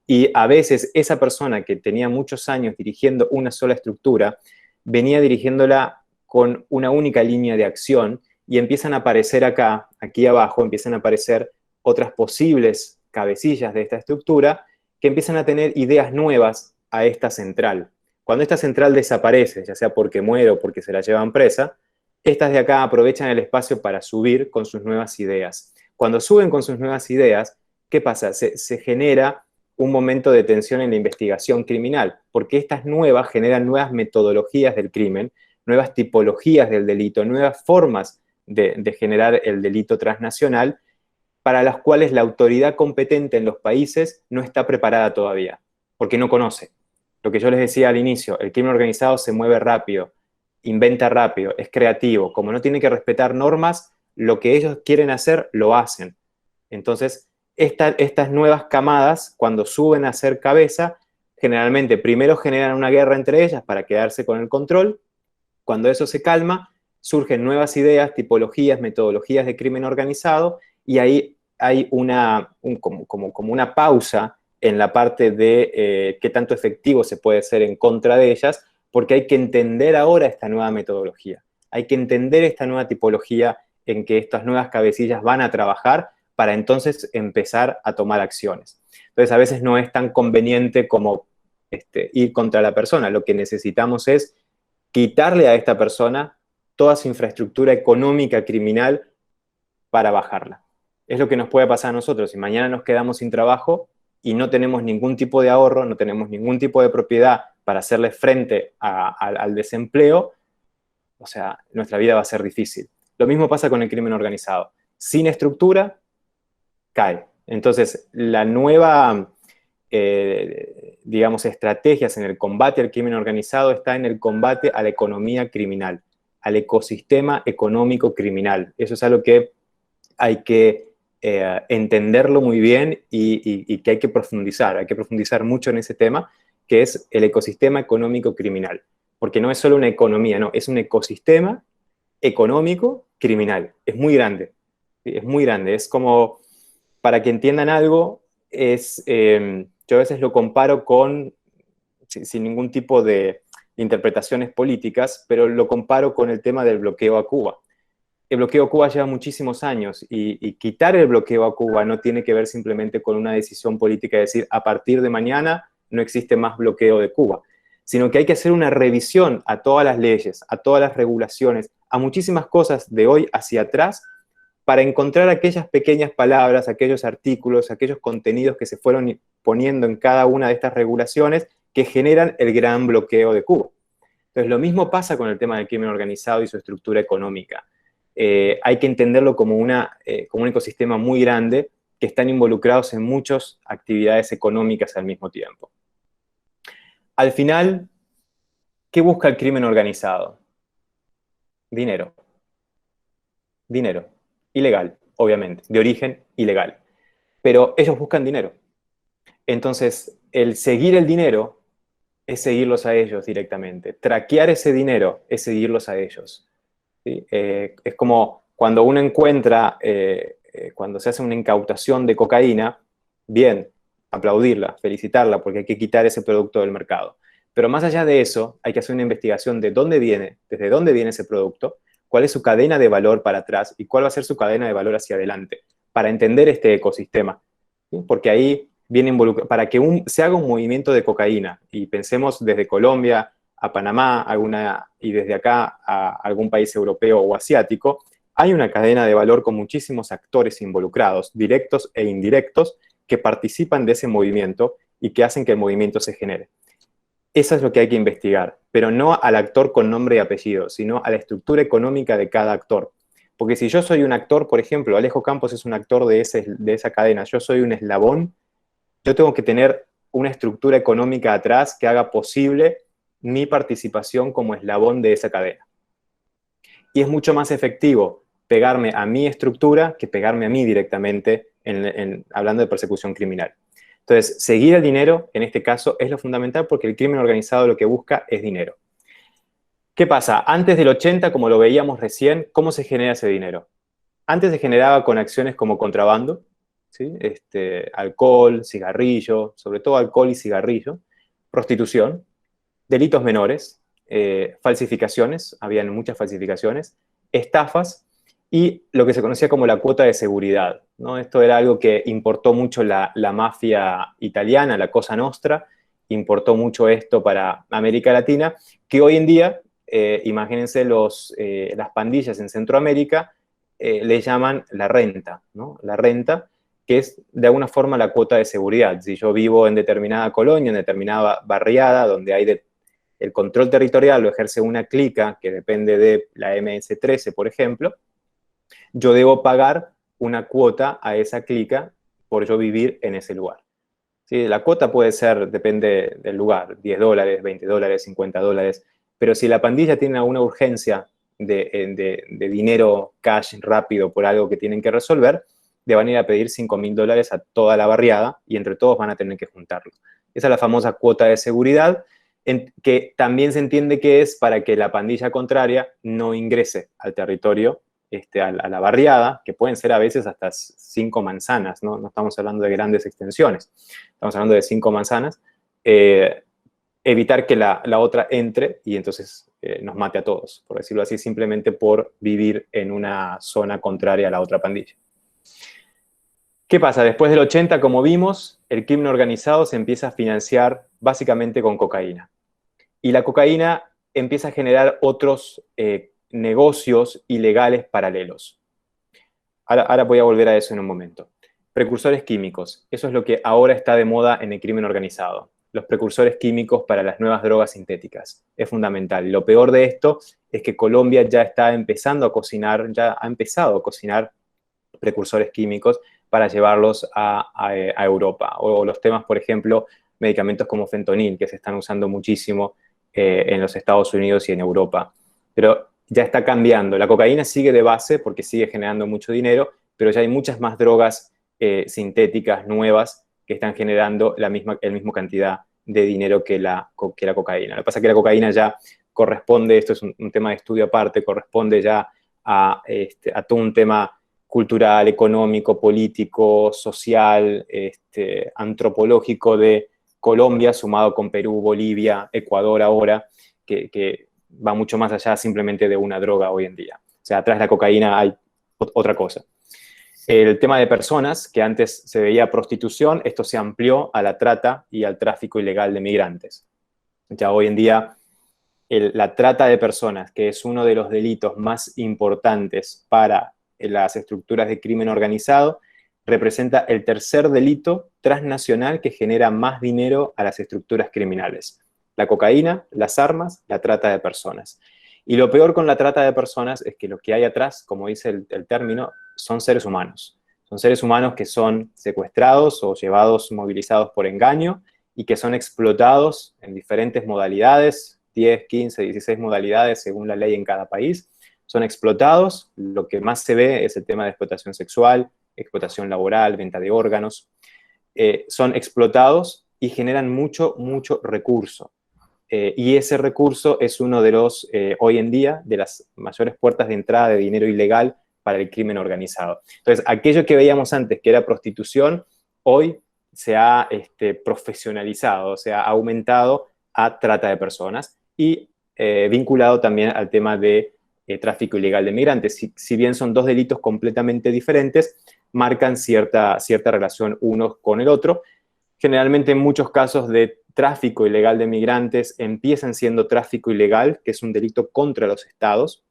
Y a veces esa persona que tenía muchos años dirigiendo una sola estructura, venía dirigiéndola con una única línea de acción y empiezan a aparecer acá, aquí abajo, empiezan a aparecer otras posibles cabecillas de esta estructura que empiezan a tener ideas nuevas a esta central. Cuando esta central desaparece, ya sea porque muere o porque se la llevan presa, estas de acá aprovechan el espacio para subir con sus nuevas ideas. Cuando suben con sus nuevas ideas, ¿qué pasa? Se genera un momento de tensión en la investigación criminal, porque estas nuevas generan nuevas metodologías del crimen, nuevas tipologías del delito, nuevas formas de generar el delito transnacional, para las cuales la autoridad competente en los países no está preparada todavía, porque no conoce. Lo que yo les decía al inicio, el crimen organizado se mueve rápido, inventa rápido, es creativo. Como no tiene que respetar normas, lo que ellos quieren hacer, lo hacen. Entonces, estas nuevas camadas, cuando suben a ser cabeza, generalmente primero generan una guerra entre ellas para quedarse con el control. Cuando eso se calma, surgen nuevas ideas, tipologías, metodologías de crimen organizado, y ahí hay como una pausa en la parte de qué tanto efectivo se puede ser en contra de ellas, porque hay que entender ahora esta nueva metodología. Hay que entender esta nueva tipología en que estas nuevas cabecillas van a trabajar para entonces empezar a tomar acciones. Entonces, a veces no es tan conveniente como ir contra la persona. Lo que necesitamos es quitarle a esta persona toda su infraestructura económica criminal para bajarla. Es lo que nos puede pasar a nosotros. Si mañana nos quedamos sin trabajo y no tenemos ningún tipo de ahorro, no tenemos ningún tipo de propiedad para hacerle frente al desempleo, o sea, nuestra vida va a ser difícil. Lo mismo pasa con el crimen organizado. Sin estructura, cae. Entonces, la nueva, digamos, estrategias en el combate al crimen organizado está en el combate a la economía criminal, al ecosistema económico criminal. Eso es algo que hay que entenderlo muy bien y que hay que profundizar mucho en ese tema, que es el ecosistema económico criminal. Porque no es solo una economía, no, es un ecosistema económico criminal. Es muy grande, ¿sí? Es muy grande. Es como, para que entiendan algo, yo a veces lo comparo con, sin ningún tipo de interpretaciones políticas, pero lo comparo con el tema del bloqueo a Cuba. El bloqueo a Cuba lleva muchísimos años y quitar el bloqueo a Cuba no tiene que ver simplemente con una decisión política de decir a partir de mañana no existe más bloqueo de Cuba, sino que hay que hacer una revisión a todas las leyes, a todas las regulaciones, a muchísimas cosas de hoy hacia atrás para encontrar aquellas pequeñas palabras, aquellos artículos, aquellos contenidos que se fueron poniendo en cada una de estas regulaciones que generan el gran bloqueo de Cuba. Entonces, lo mismo pasa con el tema del crimen organizado y su estructura económica. Hay que entenderlo como un ecosistema muy grande que están involucrados en muchas actividades económicas al mismo tiempo. Al final, ¿qué busca el crimen organizado? Dinero. Dinero. Ilegal, obviamente, de origen ilegal. Pero ellos buscan dinero. Entonces, el seguir el dinero es seguirlos a ellos directamente. Traquear ese dinero es seguirlos a ellos. ¿Sí? Es como cuando uno encuentra, cuando se hace una incautación de cocaína, bien, aplaudirla, felicitarla, porque hay que quitar ese producto del mercado. Pero más allá de eso, hay que hacer una investigación de dónde viene, desde dónde viene ese producto, cuál es su cadena de valor para atrás y cuál va a ser su cadena de valor hacia adelante, para entender este ecosistema. ¿Sí? Porque ahí viene involucrado, para que se haga un movimiento de cocaína, y pensemos desde Colombia a Panamá, y desde acá a algún país europeo o asiático, hay una cadena de valor con muchísimos actores involucrados, directos e indirectos, que participan de ese movimiento y que hacen que el movimiento se genere. Eso es lo que hay que investigar, pero no al actor con nombre y apellido, sino a la estructura económica de cada actor. Porque si yo soy un actor, por ejemplo, Alejo Campos es un actor de esa cadena, yo soy un eslabón, yo tengo que tener una estructura económica atrás que haga posible mi participación como eslabón de esa cadena. Y es mucho más efectivo pegarme a mi estructura que pegarme a mí directamente hablando de persecución criminal. Entonces, seguir el dinero, en este caso, es lo fundamental porque el crimen organizado lo que busca es dinero. ¿Qué pasa? Antes del 80, como lo veíamos recién, ¿cómo se genera ese dinero? Antes se generaba con acciones como contrabando, ¿sí? Alcohol, cigarrillo, sobre todo alcohol y cigarrillo, prostitución, delitos menores, falsificaciones, habían muchas falsificaciones, estafas y lo que se conocía como la cuota de seguridad, ¿no? Esto era algo que importó mucho la mafia italiana, la Cosa Nostra, importó mucho esto para América Latina, que hoy en día, imagínense las pandillas en Centroamérica, le llaman la renta, ¿no? La renta, que es de alguna forma la cuota de seguridad. Si yo vivo en determinada colonia, en determinada barriada, donde hay el control territorial lo ejerce una clica que depende de la MS-13, por ejemplo, yo debo pagar una cuota a esa clica por yo vivir en ese lugar. ¿Sí? La cuota puede ser, depende del lugar, $10, $20, $50, pero si la pandilla tiene alguna urgencia de dinero cash rápido por algo que tienen que resolver, le van a ir a pedir $5.000 a toda la barriada y entre todos van a tener que juntarlo. Esa es la famosa cuota de seguridad, que también se entiende que es para que la pandilla contraria no ingrese al territorio, a la barriada, que pueden ser a veces hasta 5 manzanas, ¿no? No estamos hablando de grandes extensiones, estamos hablando de 5 manzanas, evitar que la otra entre y entonces nos mate a todos, por decirlo así, simplemente por vivir en una zona contraria a la otra pandilla. ¿Qué pasa? Después del 80, como vimos, el crimen organizado se empieza a financiar básicamente con cocaína. Y la cocaína empieza a generar otros negocios ilegales paralelos. Ahora voy a volver a eso en un momento. Precursores químicos. Eso es lo que ahora está de moda en el crimen organizado. Los precursores químicos para las nuevas drogas sintéticas. Es fundamental. Y lo peor de esto es que Colombia ya está empezando a cocinar, ya ha empezado a cocinar precursores químicos para llevarlos a Europa. O los temas, por ejemplo, medicamentos como fentanil, que se están usando muchísimo en los Estados Unidos y en Europa. Pero ya está cambiando. La cocaína sigue de base porque sigue generando mucho dinero, pero ya hay muchas más drogas sintéticas nuevas que están generando la misma cantidad de dinero que la cocaína. Lo que pasa es que la cocaína ya corresponde, esto es un tema de estudio aparte, corresponde ya a todo un tema cultural, económico, político, social, antropológico de Colombia, sumado con Perú, Bolivia, Ecuador ahora, que va mucho más allá simplemente de una droga hoy en día. O sea, atrás de la cocaína hay otra cosa. El tema de personas, que antes se veía prostitución, esto se amplió a la trata y al tráfico ilegal de migrantes. Ya hoy en día, la trata de personas, que es uno de los delitos más importantes para las estructuras de crimen organizado, representa el tercer delito transnacional que genera más dinero a las estructuras criminales. La cocaína, las armas, la trata de personas. Y lo peor con la trata de personas es que lo que hay atrás, como dice el término, son seres humanos. Son seres humanos que son secuestrados o llevados, movilizados por engaño y que son explotados en diferentes modalidades, 10, 15, 16 modalidades según la ley en cada país. Son explotados, lo que más se ve es el tema de explotación sexual, explotación laboral, venta de órganos. Son explotados y generan mucho recurso. Y ese recurso es uno de los, hoy en día, de las mayores puertas de entrada de dinero ilegal para el crimen organizado. Entonces, aquello que veíamos antes, que era prostitución, hoy se ha profesionalizado, se ha aumentado a trata de personas y vinculado también al tema de tráfico ilegal de migrantes. Si bien son dos delitos completamente diferentes, marcan cierta relación uno con el otro. Generalmente en muchos casos de tráfico ilegal de migrantes empiezan siendo tráfico ilegal, que es un delito contra los estados,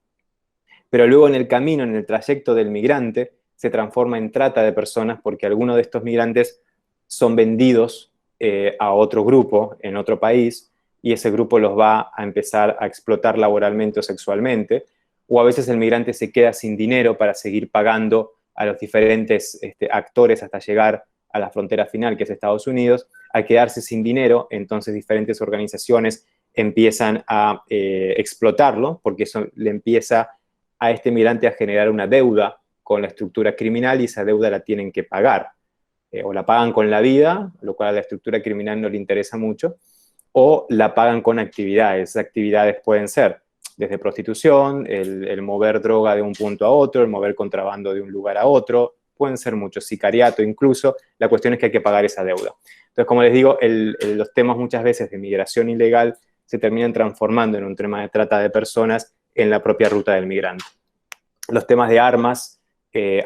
pero luego en el camino, en el trayecto del migrante, se transforma en trata de personas porque algunos de estos migrantes son vendidos a otro grupo en otro país y ese grupo los va a empezar a explotar laboralmente o sexualmente, o a veces el migrante se queda sin dinero para seguir pagando a los diferentes actores hasta llegar a la frontera final, que es Estados Unidos. Al quedarse sin dinero, entonces diferentes organizaciones empiezan a explotarlo, porque eso le empieza a este migrante a generar una deuda con la estructura criminal y esa deuda la tienen que pagar. O la pagan con la vida, lo cual a la estructura criminal no le interesa mucho, o la pagan con actividades. Esas actividades pueden ser desde prostitución, el mover droga de un punto a otro, el mover contrabando de un lugar a otro, pueden ser muchos, sicariato incluso. La cuestión es que hay que pagar esa deuda. Entonces, como les digo, los temas muchas veces de migración ilegal se terminan transformando en un tema de trata de personas en la propia ruta del migrante. Los temas de armas,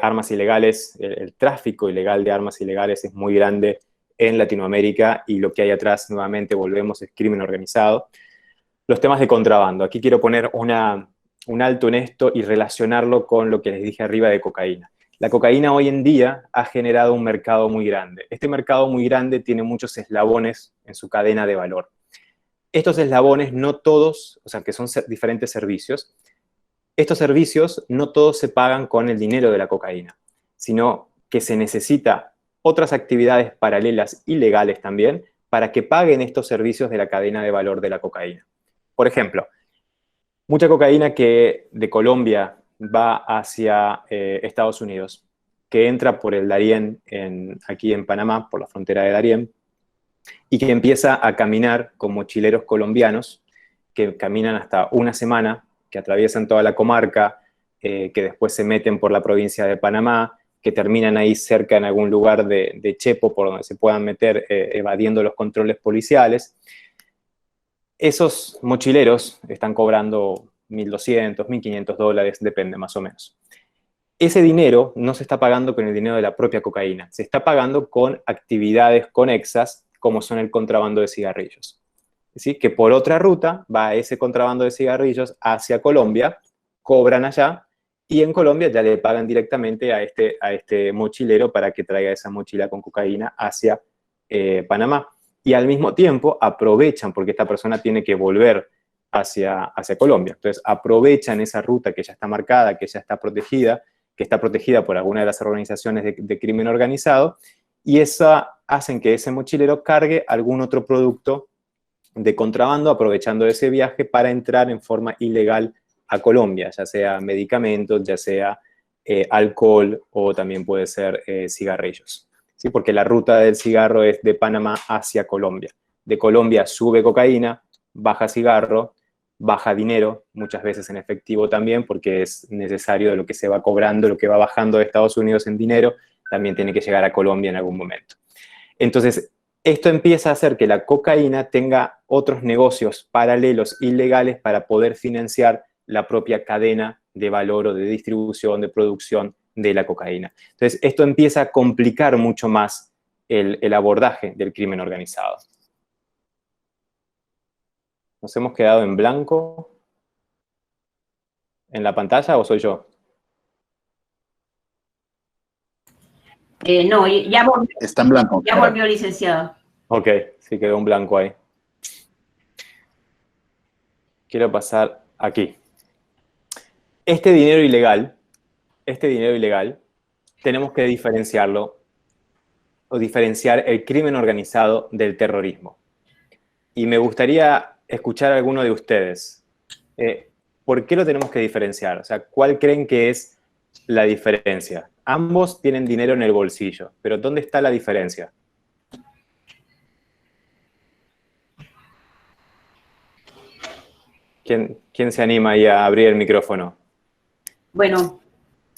armas ilegales, el tráfico ilegal de armas ilegales es muy grande en Latinoamérica y lo que hay atrás, nuevamente, volvemos, es crimen organizado. Los temas de contrabando. Aquí quiero poner un alto en esto y relacionarlo con lo que les dije arriba de cocaína. La cocaína hoy en día ha generado un mercado muy grande. Este mercado muy grande tiene muchos eslabones en su cadena de valor. Estos eslabones no todos, o sea, que son diferentes servicios, estos servicios no todos se pagan con el dinero de la cocaína, sino que se necesita otras actividades paralelas y legales también para que paguen estos servicios de la cadena de valor de la cocaína. Por ejemplo, mucha cocaína que de Colombia va hacia Estados Unidos, que entra por el Darién aquí en Panamá, por la frontera de Darién, y que empieza a caminar con mochileros colombianos que caminan hasta una semana, que atraviesan toda la comarca, que después se meten por la provincia de Panamá, que terminan ahí cerca en algún lugar de Chepo por donde se puedan meter evadiendo los controles policiales. Esos mochileros están cobrando $1.200, $1.500, depende más o menos. Ese dinero no se está pagando con el dinero de la propia cocaína, se está pagando con actividades conexas como son el contrabando de cigarrillos. ¿Sí? Que por otra ruta va ese contrabando de cigarrillos hacia Colombia, cobran allá y en Colombia ya le pagan directamente a este mochilero para que traiga esa mochila con cocaína hacia Panamá. Y al mismo tiempo aprovechan, porque esta persona tiene que volver hacia Colombia. Entonces aprovechan esa ruta que ya está marcada, que ya está protegida, que está protegida por alguna de las organizaciones de crimen organizado, y hacen que ese mochilero cargue algún otro producto de contrabando, aprovechando ese viaje para entrar en forma ilegal a Colombia, ya sea medicamentos, ya sea alcohol o también puede ser cigarrillos. ¿Sí? Porque la ruta del cigarro es de Panamá hacia Colombia. De Colombia sube cocaína, baja cigarro, baja dinero, muchas veces en efectivo también, porque es necesario de lo que se va cobrando, lo que va bajando de Estados Unidos en dinero, también tiene que llegar a Colombia en algún momento. Entonces, esto empieza a hacer que la cocaína tenga otros negocios paralelos, ilegales, para poder financiar la propia cadena de valor o de distribución, de producción de la cocaína. Entonces, esto empieza a complicar mucho más el abordaje del crimen organizado. ¿Nos hemos quedado en blanco en la pantalla o soy yo? No, ya volvió. Está en blanco. Ya volvió, licenciado. Ok, sí quedó un blanco ahí. Quiero pasar aquí. Este dinero ilegal, tenemos que diferenciarlo o diferenciar el crimen organizado del terrorismo. Y me gustaría escuchar a alguno de ustedes. ¿Por qué lo tenemos que diferenciar? O sea, ¿cuál creen que es la diferencia? Ambos tienen dinero en el bolsillo, pero ¿dónde está la diferencia? ¿Quién se anima ahí a abrir el micrófono? Bueno,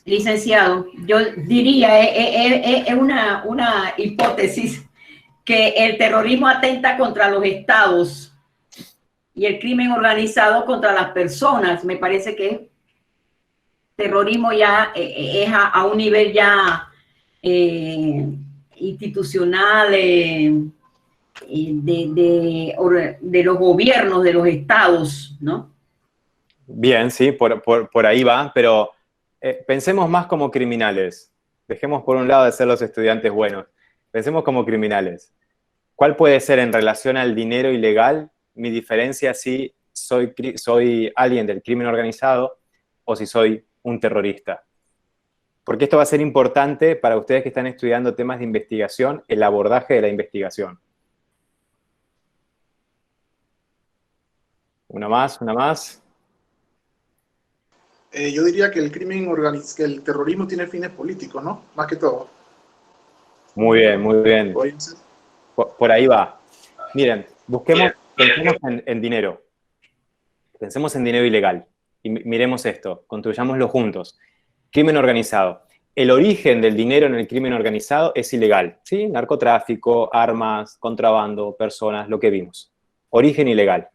licenciado, yo diría, es una hipótesis, que el terrorismo atenta contra los estados y el crimen organizado contra las personas. Me parece que terrorismo ya es a un nivel ya institucional, de los gobiernos, de los estados, ¿no? Bien, sí, por ahí va, pero pensemos más como criminales. Dejemos por un lado de ser los estudiantes buenos. Pensemos como criminales. ¿Cuál puede ser en relación al dinero ilegal mi diferencia si soy alguien del crimen organizado o si soy un terrorista? Porque esto va a ser importante para ustedes que están estudiando temas de investigación, el abordaje de la investigación. Una más. Yo diría que que el terrorismo tiene fines políticos, ¿no? Más que todo. Muy bien. Por ahí va. Miren, pensemos en dinero. pensemos en dinero ilegal y miremos esto, construyámoslo juntos. Crimen organizado. El origen del dinero en el crimen organizado es ilegal, ¿sí? Narcotráfico, armas, contrabando, personas, lo que vimos. Origen ilegal.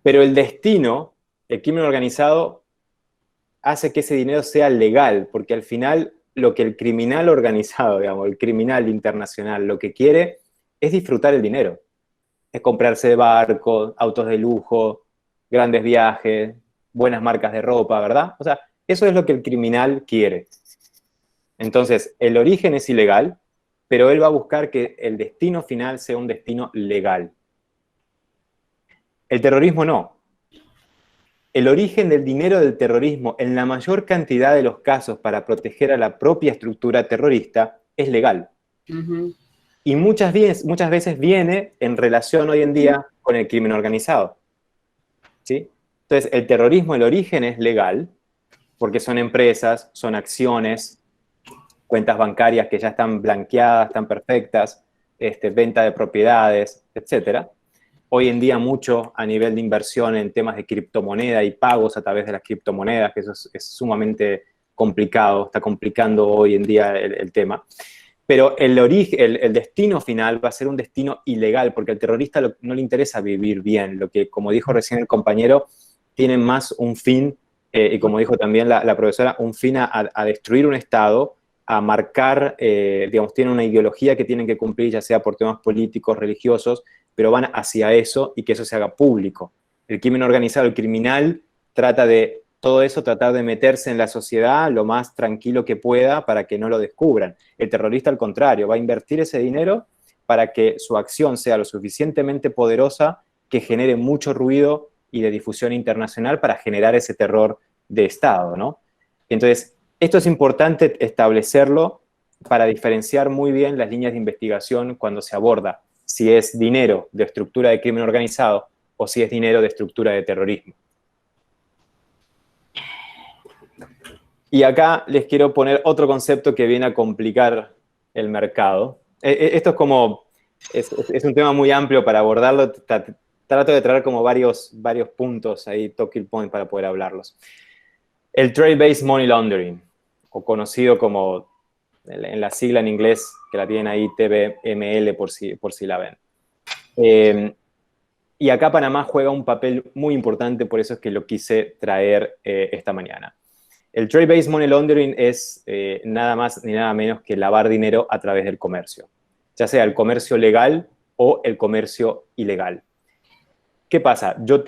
Pero el destino, el crimen organizado, hace que ese dinero sea legal, porque al final lo que el criminal organizado, digamos, el criminal internacional, lo que quiere es disfrutar el dinero. Es comprarse barcos, autos de lujo, grandes viajes, buenas marcas de ropa, ¿verdad? O sea, eso es lo que el criminal quiere. Entonces, el origen es ilegal, pero él va a buscar que el destino final sea un destino legal. El terrorismo no. El origen del dinero del terrorismo, en la mayor cantidad de los casos para proteger a la propia estructura terrorista, es legal. Ujú. Y muchas veces viene en relación hoy en día con el crimen organizado. ¿Sí? Entonces, el terrorismo, el origen es legal, porque son empresas, son acciones, cuentas bancarias que ya están blanqueadas, están perfectas, venta de propiedades, etc. Hoy en día mucho a nivel de inversión en temas de criptomoneda y pagos a través de las criptomonedas, que eso es sumamente complicado, está complicando hoy en día el tema. Pero el destino final va a ser un destino ilegal, porque al terrorista no le interesa vivir bien, lo que, como dijo recién el compañero, tiene más un fin, y como dijo también la profesora, un fin a destruir un Estado, a marcar, digamos, tienen una ideología que tienen que cumplir, ya sea por temas políticos, religiosos, pero van hacia eso y que eso se haga público. El crimen organizado, el criminal, trata de todo eso, tratar de meterse en la sociedad lo más tranquilo que pueda para que no lo descubran. El terrorista, al contrario, va a invertir ese dinero para que su acción sea lo suficientemente poderosa que genere mucho ruido y de difusión internacional para generar ese terror de Estado, ¿no? Entonces, esto es importante establecerlo para diferenciar muy bien las líneas de investigación cuando se aborda si es dinero de estructura de crimen organizado o si es dinero de estructura de terrorismo. Y acá les quiero poner otro concepto que viene a complicar el mercado. Esto es como, es un tema muy amplio para abordarlo. Trato de traer como varios puntos ahí, talking point, para poder hablarlos. El Trade-Based Money Laundering, o conocido como, en la sigla en inglés, que la tienen ahí, TBML, por si la ven. Y acá Panamá juega un papel muy importante, por eso es que lo quise traer esta mañana. El Trade-Based Money Laundering es nada más ni nada menos que lavar dinero a través del comercio, ya sea el comercio legal o el comercio ilegal. ¿Qué pasa? Yo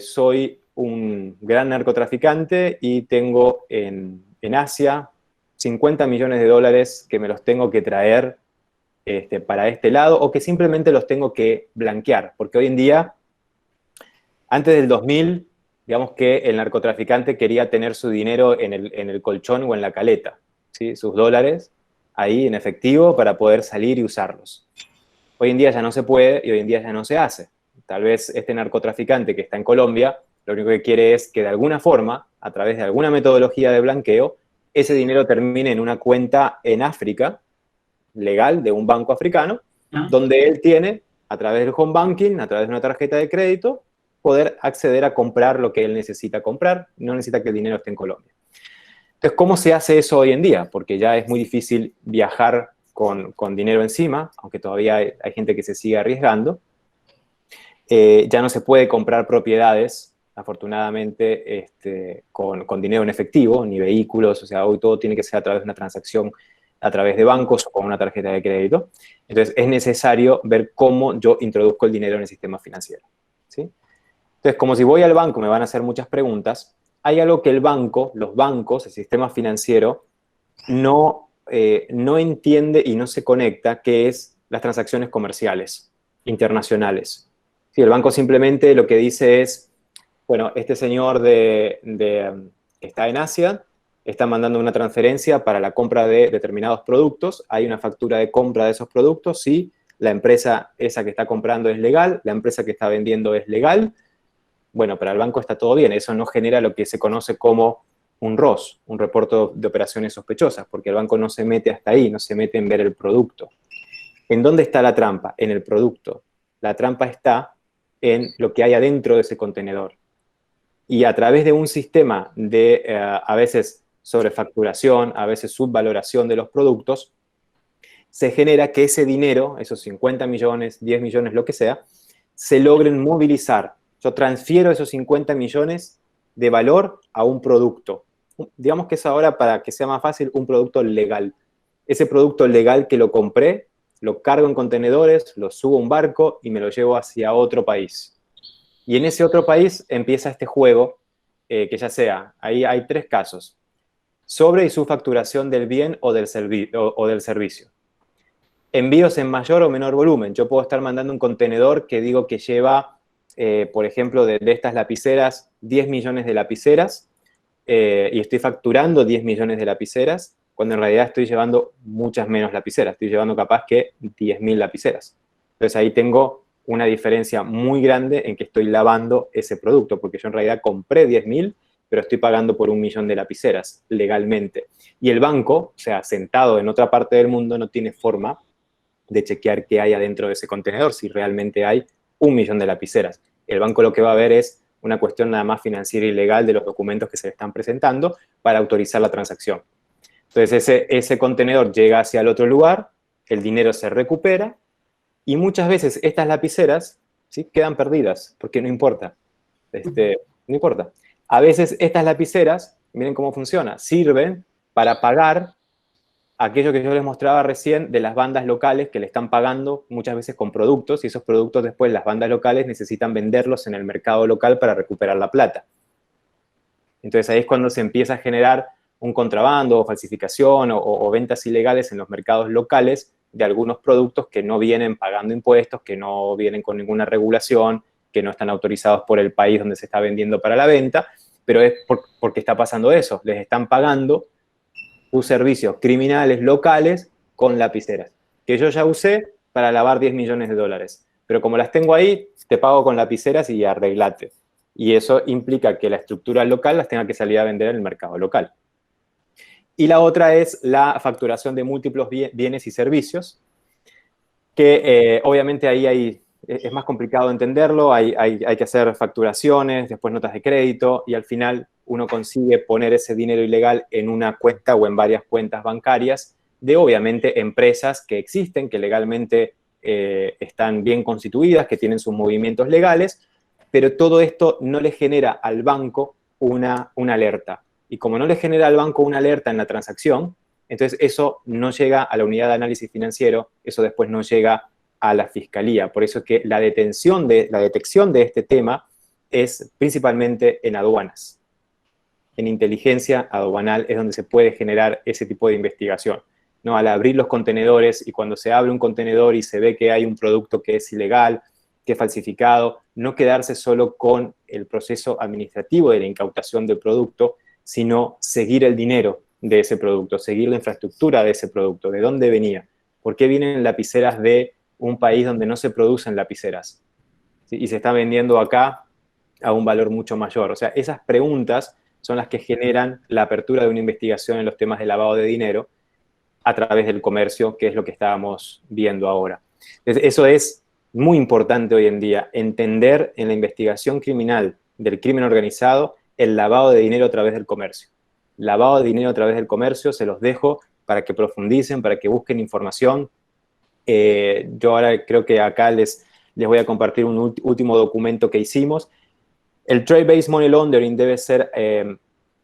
soy un gran narcotraficante y tengo en Asia 50 millones de dólares que me los tengo que traer para este lado, o que simplemente los tengo que blanquear, porque hoy en día, antes del 2000, digamos que el narcotraficante quería tener su dinero en el colchón o en la caleta, ¿sí? Sus dólares ahí en efectivo para poder salir y usarlos. Hoy en día ya no se puede y hoy en día ya no se hace. Tal vez este narcotraficante que está en Colombia, lo único que quiere es que de alguna forma, a través de alguna metodología de blanqueo, ese dinero termine en una cuenta en África, legal, de un banco africano, donde él tiene, a través del home banking, a través de una tarjeta de crédito, poder acceder a comprar lo que él necesita comprar, no necesita que el dinero esté en Colombia. Entonces, ¿cómo se hace eso hoy en día? Porque ya es muy difícil viajar con dinero encima, aunque todavía hay gente que se sigue arriesgando. Ya no se puede comprar propiedades, afortunadamente, con dinero en efectivo, ni vehículos, o sea, hoy todo tiene que ser a través de una transacción a través de bancos o con una tarjeta de crédito. Entonces, es necesario ver cómo yo introduzco el dinero en el sistema financiero, ¿sí? Entonces, como si voy al banco me van a hacer muchas preguntas, hay algo que los bancos, el sistema financiero, no entiende y no se conecta, que es las transacciones comerciales internacionales. Sí, el banco simplemente lo que dice es, bueno, este señor que está en Asia está mandando una transferencia para la compra de determinados productos, hay una factura de compra de esos productos, sí, la empresa esa que está comprando es legal, la empresa que está vendiendo es legal. Bueno, para el banco está todo bien, eso no genera lo que se conoce como un ROS, un reporte de operaciones sospechosas, porque el banco no se mete hasta ahí, no se mete en ver el producto. ¿En dónde está la trampa? En el producto. La trampa está en lo que hay adentro de ese contenedor. Y a través de un sistema de, a veces, sobrefacturación, a veces subvaloración de los productos, se genera que ese dinero, esos 50 millones, 10 millones, lo que sea, se logren movilizar. Yo transfiero esos 50 millones de valor a un producto. Digamos que es ahora, para que sea más fácil, un producto legal. Ese producto legal que lo compré, lo cargo en contenedores, lo subo a un barco y me lo llevo hacia otro país. Y en ese otro país empieza este juego, que ya sea, ahí hay 3 casos: sobre y subfacturación del bien o del servicio. Envíos en mayor o menor volumen. Yo puedo estar mandando un contenedor que digo que lleva, por ejemplo, de estas lapiceras, 10 millones de lapiceras, y estoy facturando 10 millones de lapiceras, cuando en realidad estoy llevando muchas menos lapiceras. Estoy llevando capaz que 10.000 lapiceras. Entonces ahí tengo una diferencia muy grande en que estoy lavando ese producto, porque yo en realidad compré 10.000, pero estoy pagando por 1.000.000 de lapiceras legalmente. Y el banco, o sea, sentado en otra parte del mundo, no tiene forma de chequear qué hay adentro de ese contenedor, si realmente hay 1.000.000 de lapiceras. El banco lo que va a ver es una cuestión nada más financiera y legal de los documentos que se le están presentando para autorizar la transacción. Entonces ese contenedor llega hacia el otro lugar, el dinero se recupera, y muchas veces estas lapiceras, ¿sí?, quedan perdidas, porque no importa. No importa. A veces estas lapiceras, miren cómo funciona, sirven para pagar aquello que yo les mostraba recién de las bandas locales que le están pagando muchas veces con productos, y esos productos después las bandas locales necesitan venderlos en el mercado local para recuperar la plata. Entonces ahí es cuando se empieza a generar un contrabando o falsificación o ventas ilegales en los mercados locales de algunos productos que no vienen pagando impuestos, que no vienen con ninguna regulación, que no están autorizados por el país donde se está vendiendo para la venta, pero es porque está pasando eso. Les están pagando sus servicios criminales locales con lapiceras, que yo ya usé para lavar 10 millones de dólares. Pero como las tengo ahí, te pago con lapiceras y arreglate. Y eso implica que la estructura local las tenga que salir a vender en el mercado local. Y la otra es la facturación de múltiplos bienes y servicios, que obviamente ahí es más complicado entenderlo, hay que hacer facturaciones, después notas de crédito, y al final uno consigue poner ese dinero ilegal en una cuenta o en varias cuentas bancarias de, obviamente, empresas que existen, que legalmente están bien constituidas, que tienen sus movimientos legales, pero todo esto no le genera al banco una alerta. Y como no le genera al banco una alerta en la transacción, entonces eso no llega a la unidad de análisis financiero, eso después no llega a la fiscalía. Por eso es que la detección de este tema es principalmente en aduanas. En inteligencia aduanal es donde se puede generar ese tipo de investigación, ¿no? Al abrir los contenedores, y cuando se abre un contenedor y se ve que hay un producto que es ilegal, que es falsificado, no quedarse solo con el proceso administrativo de la incautación del producto, sino seguir el dinero de ese producto, seguir la infraestructura de ese producto, de dónde venía, por qué vienen lapiceras de un país donde no se producen lapiceras, ¿sí?, y se está vendiendo acá a un valor mucho mayor. O sea, esas preguntas son las que generan la apertura de una investigación en los temas de lavado de dinero a través del comercio, que es lo que estábamos viendo ahora. Entonces, eso es muy importante hoy en día, entender en la investigación criminal del crimen organizado el lavado de dinero a través del comercio. Lavado de dinero a través del comercio, se los dejo para que profundicen, para que busquen información. Yo ahora creo que acá les voy a compartir un último documento que hicimos. El Trade-Based Money Laundering debe ser,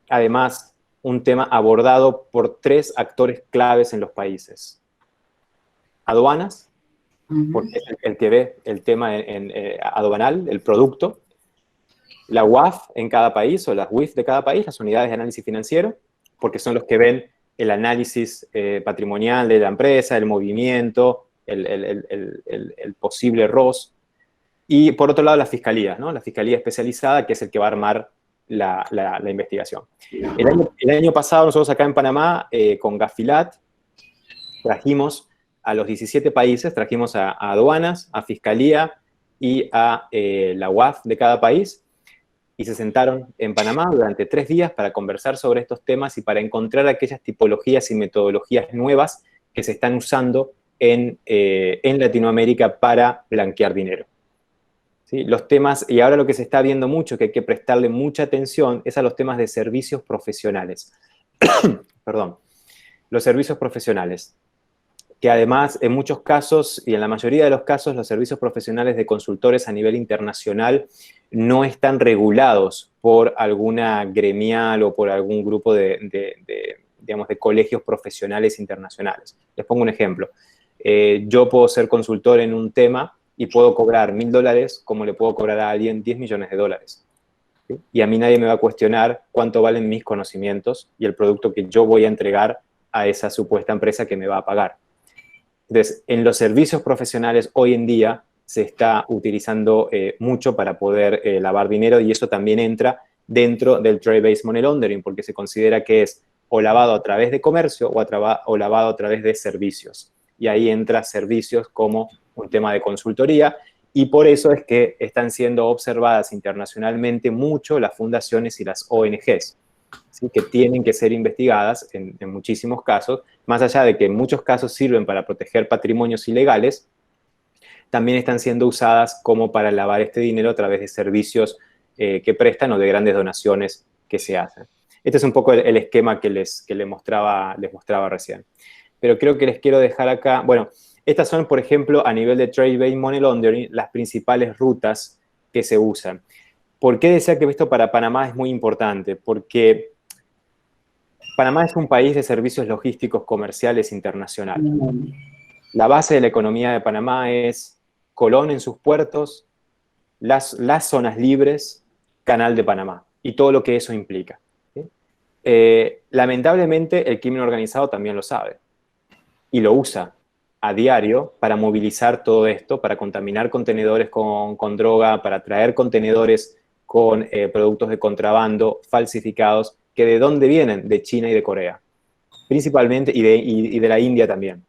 además, un tema abordado por 3 actores claves en los países. Aduanas, porque es el que ve el tema aduanal, el producto. La UAF en cada país, o las WIF de cada país, las unidades de análisis financiero, porque son los que ven el análisis patrimonial de la empresa, el movimiento, el posible ROS. Y por otro lado, la fiscalía, ¿no? La fiscalía especializada, que es el que va a armar la investigación. El año pasado, nosotros acá en Panamá, con Gafilat, trajimos a los 17 países, trajimos a aduanas, a fiscalía y a la UAF de cada país, y se sentaron en Panamá durante 3 días para conversar sobre estos temas y para encontrar aquellas tipologías y metodologías nuevas que se están usando en Latinoamérica para blanquear dinero. ¿sí? Los temas, y ahora lo que se está viendo mucho, que hay que prestarle mucha atención, es a los temas de servicios profesionales. Perdón. Los servicios profesionales, que además en muchos casos, y en la mayoría de los casos, los servicios profesionales de consultores a nivel internacional no están regulados por alguna gremial o por algún grupo digamos, de colegios profesionales internacionales. Les pongo un ejemplo. Yo puedo ser consultor en un tema y puedo cobrar $1.000 como le puedo cobrar a alguien $10 millones. ¿Sí? Y a mí nadie me va a cuestionar cuánto valen mis conocimientos y el producto que yo voy a entregar a esa supuesta empresa que me va a pagar. Entonces, en los servicios profesionales hoy en día se está utilizando mucho para poder lavar dinero, y eso también entra dentro del Trade-Based Money Laundering, porque se considera que es o lavado a través de comercio o lavado a través de servicios. Y ahí entra servicios como un tema de consultoría, y por eso es que están siendo observadas internacionalmente mucho las fundaciones y las ONGs, ¿sí? Que tienen que ser investigadas en muchísimos casos, más allá de que en muchos casos sirven para proteger patrimonios ilegales, también están siendo usadas como para lavar este dinero a través de servicios que prestan o de grandes donaciones que se hacen. Este es un poco el esquema que les mostraba recién. Pero creo que les quiero dejar acá, bueno, estas son, por ejemplo, a nivel de Trade-Based Money Laundering, las principales rutas que se usan. ¿Por qué decía que esto para Panamá es muy importante? Porque Panamá es un país de servicios logísticos comerciales internacionales. La base de la economía de Panamá es Colón en sus puertos, las zonas libres, Canal de Panamá y todo lo que eso implica, ¿sí? Lamentablemente, el crimen organizado también lo sabe y lo usa a diario para movilizar todo esto, para contaminar contenedores con droga, para traer contenedores con productos de contrabando falsificados, que ¿de dónde vienen? De China y de Corea, principalmente, y de la India también.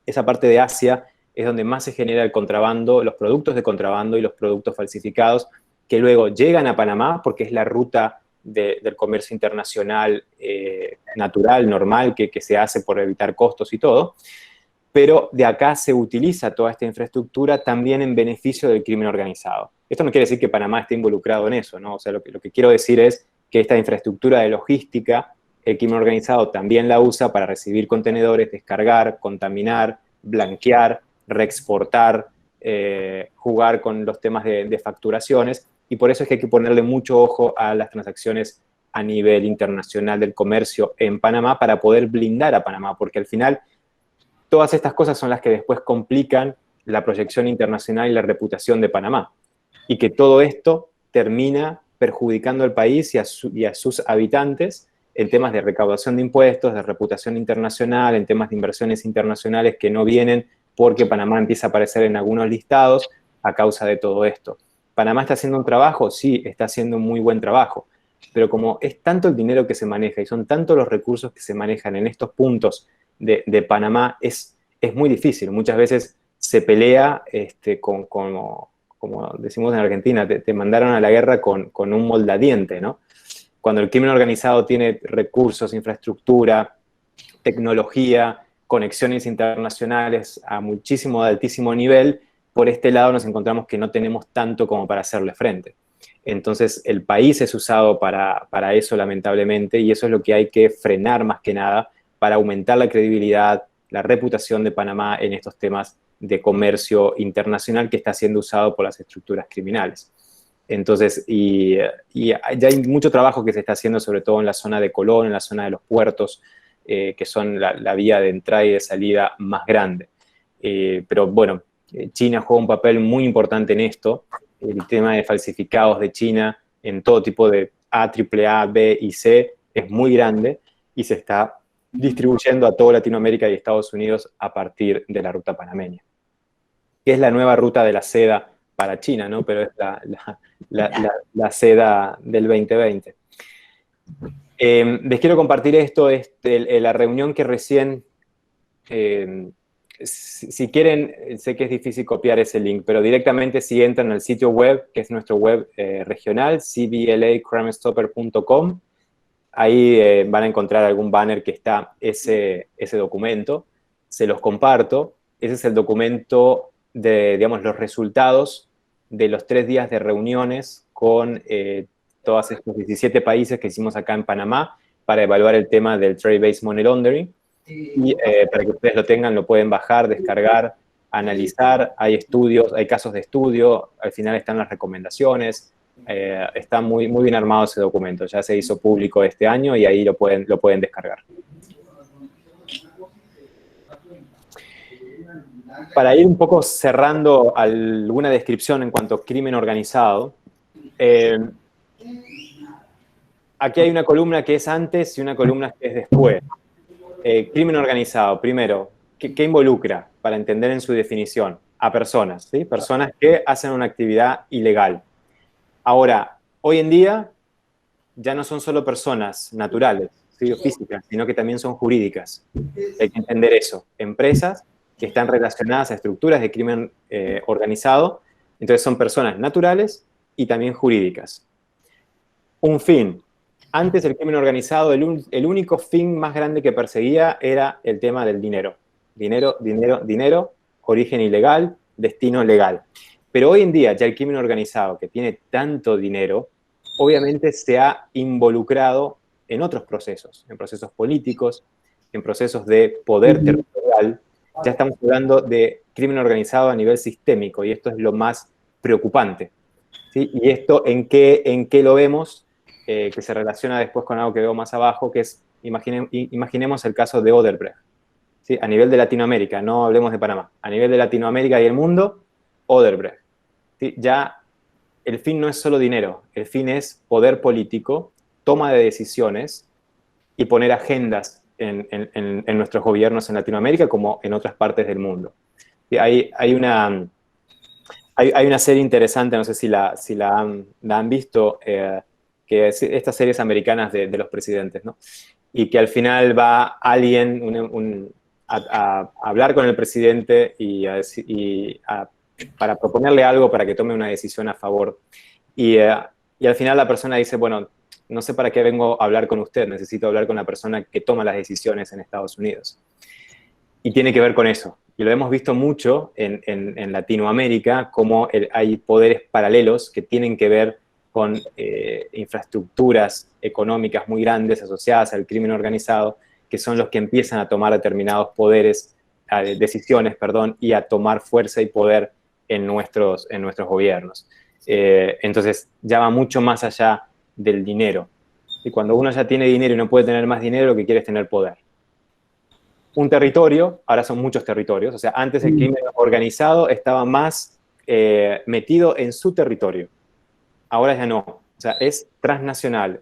Esa parte de Asia es donde más se genera el contrabando, los productos de contrabando y los productos falsificados, que luego llegan a Panamá porque es la ruta del comercio internacional natural, normal, que se hace por evitar costos y todo. Pero de acá se utiliza toda esta infraestructura también en beneficio del crimen organizado. Esto no quiere decir que Panamá esté involucrado en eso, ¿no? O sea, lo que quiero decir es que esta infraestructura de logística, el crimen organizado también la usa para recibir contenedores, descargar, contaminar, blanquear, reexportar, jugar con los temas de facturaciones, y por eso es que hay que ponerle mucho ojo a las transacciones a nivel internacional del comercio en Panamá para poder blindar a Panamá, porque al final todas estas cosas son las que después complican la proyección internacional y la reputación de Panamá, y que todo esto termina perjudicando al país y a sus habitantes en temas de recaudación de impuestos, de reputación internacional, en temas de inversiones internacionales que no vienen porque Panamá empieza a aparecer en algunos listados a causa de todo esto. ¿Panamá está haciendo un trabajo? Sí, está haciendo un muy buen trabajo, pero como es tanto el dinero que se maneja y son tantos los recursos que se manejan en estos puntos de Panamá, es muy difícil. Muchas veces se pelea como decimos en Argentina, te mandaron a la guerra con un moldadiente, ¿no? Cuando el crimen organizado tiene recursos, infraestructura, tecnología, conexiones internacionales a muchísimo, de altísimo nivel, por este lado nos encontramos que no tenemos tanto como para hacerle frente. Entonces, el país es usado para eso, lamentablemente, y eso es lo que hay que frenar más que nada para aumentar la credibilidad, la reputación de Panamá en estos temas de comercio internacional que está siendo usado por las estructuras criminales. Entonces, y ya hay mucho trabajo que se está haciendo, sobre todo en la zona de Colón, en la zona de los puertos, que son la vía de entrada y de salida más grande. Pero bueno, China juega un papel muy importante en esto. El tema de falsificados de China en todo tipo de A, AAA, B y C es muy grande y se está distribuyendo a toda Latinoamérica y Estados Unidos a partir de la ruta panameña, que es la nueva ruta de la seda para China, ¿no? Pero es la seda del 2020. Les quiero compartir esto, la reunión que recién, si quieren, sé que es difícil copiar ese link, pero directamente si entran al sitio web, que es nuestro web regional, cblacrimestopper.com, ahí van a encontrar algún banner que está ese documento, se los comparto. Ese es el documento de, digamos, los resultados de los 3 días de reuniones con todos estos 17 países que hicimos acá en Panamá para evaluar el tema del Trade-Based Money Laundering. Y para que ustedes lo tengan, lo pueden bajar, descargar, analizar. Hay estudios, hay casos de estudio, al final están las recomendaciones. Está muy bien armado ese documento. Ya se hizo público este año y ahí lo pueden descargar. Para ir un poco cerrando alguna descripción en cuanto a crimen organizado, aquí hay una columna que es antes y una columna que es después. Crimen organizado, primero, ¿qué involucra? Para entender en su definición, a personas, ¿sí? Personas que hacen una actividad ilegal. Ahora, hoy en día ya no son solo personas naturales, ¿sí? O físicas, sino que también son jurídicas. Hay que entender eso. Empresas que están relacionadas a estructuras de crimen organizado, entonces son personas naturales y también jurídicas. Un fin. Antes el crimen organizado, el único fin más grande que perseguía era el tema del dinero. Dinero, origen ilegal, destino legal. Pero hoy en día ya el crimen organizado, que tiene tanto dinero, obviamente se ha involucrado en otros procesos, en procesos políticos, en procesos de poder territorial. Ya estamos hablando de crimen organizado a nivel sistémico y esto es lo más preocupante, ¿sí? Y esto, ¿en qué lo vemos? Que se relaciona después con algo que veo más abajo, que es, imaginemos el caso de Odebrecht, ¿sí? A nivel de Latinoamérica, no hablemos de Panamá, a nivel de Latinoamérica y el mundo, Odebrecht, ¿sí? Ya el fin no es solo dinero, el fin es poder político, toma de decisiones y poner agendas en nuestros gobiernos en Latinoamérica como en otras partes del mundo. ¿Sí? Hay una serie interesante, no sé si la han visto, que es estas series americanas de los presidentes, ¿no? Y que al final va alguien a hablar con el presidente para proponerle algo para que tome una decisión a favor. Y al final la persona dice, bueno, no sé para qué vengo a hablar con usted, necesito hablar con la persona que toma las decisiones en Estados Unidos. Y tiene que ver con eso. Y lo hemos visto mucho en Latinoamérica, cómo hay poderes paralelos que tienen que ver con infraestructuras económicas muy grandes asociadas al crimen organizado, que son los que empiezan a tomar determinados decisiones, y a tomar fuerza y poder en nuestros gobiernos. Entonces, ya va mucho más allá del dinero. Y cuando uno ya tiene dinero y no puede tener más dinero, lo que quiere es tener poder. Un territorio, ahora son muchos territorios, o sea, antes el crimen organizado estaba más metido en su territorio. Ahora ya no, o sea, es transnacional,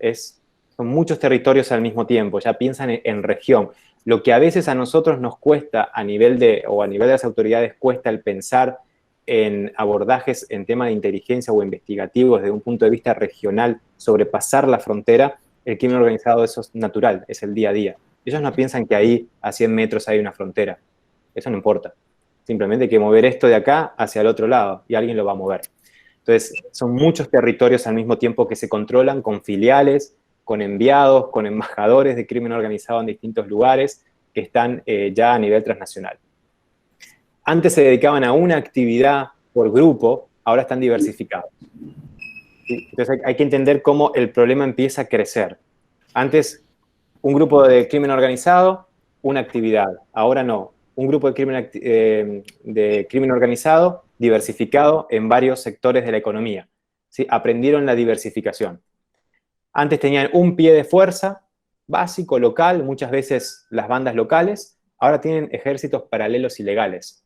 son muchos territorios al mismo tiempo, ya piensan en región. Lo que a veces a nosotros nos cuesta a nivel de las autoridades cuesta el pensar en abordajes en tema de inteligencia o investigativos desde un punto de vista regional, sobrepasar la frontera, el crimen organizado eso es natural, es el día a día. Ellos no piensan que ahí a 100 metros hay una frontera, eso no importa. Simplemente hay que mover esto de acá hacia el otro lado y alguien lo va a mover. Entonces, son muchos territorios al mismo tiempo que se controlan con filiales, con enviados, con embajadores de crimen organizado en distintos lugares que están ya a nivel transnacional. Antes se dedicaban a una actividad por grupo, ahora están diversificados. ¿Sí? Entonces hay que entender cómo el problema empieza a crecer. Antes, un grupo de crimen organizado, una actividad. Ahora no. Un grupo de crimen organizado diversificado en varios sectores de la economía. ¿Sí? Aprendieron la diversificación. Antes tenían un pie de fuerza básico, local, muchas veces las bandas locales. Ahora tienen ejércitos paralelos ilegales,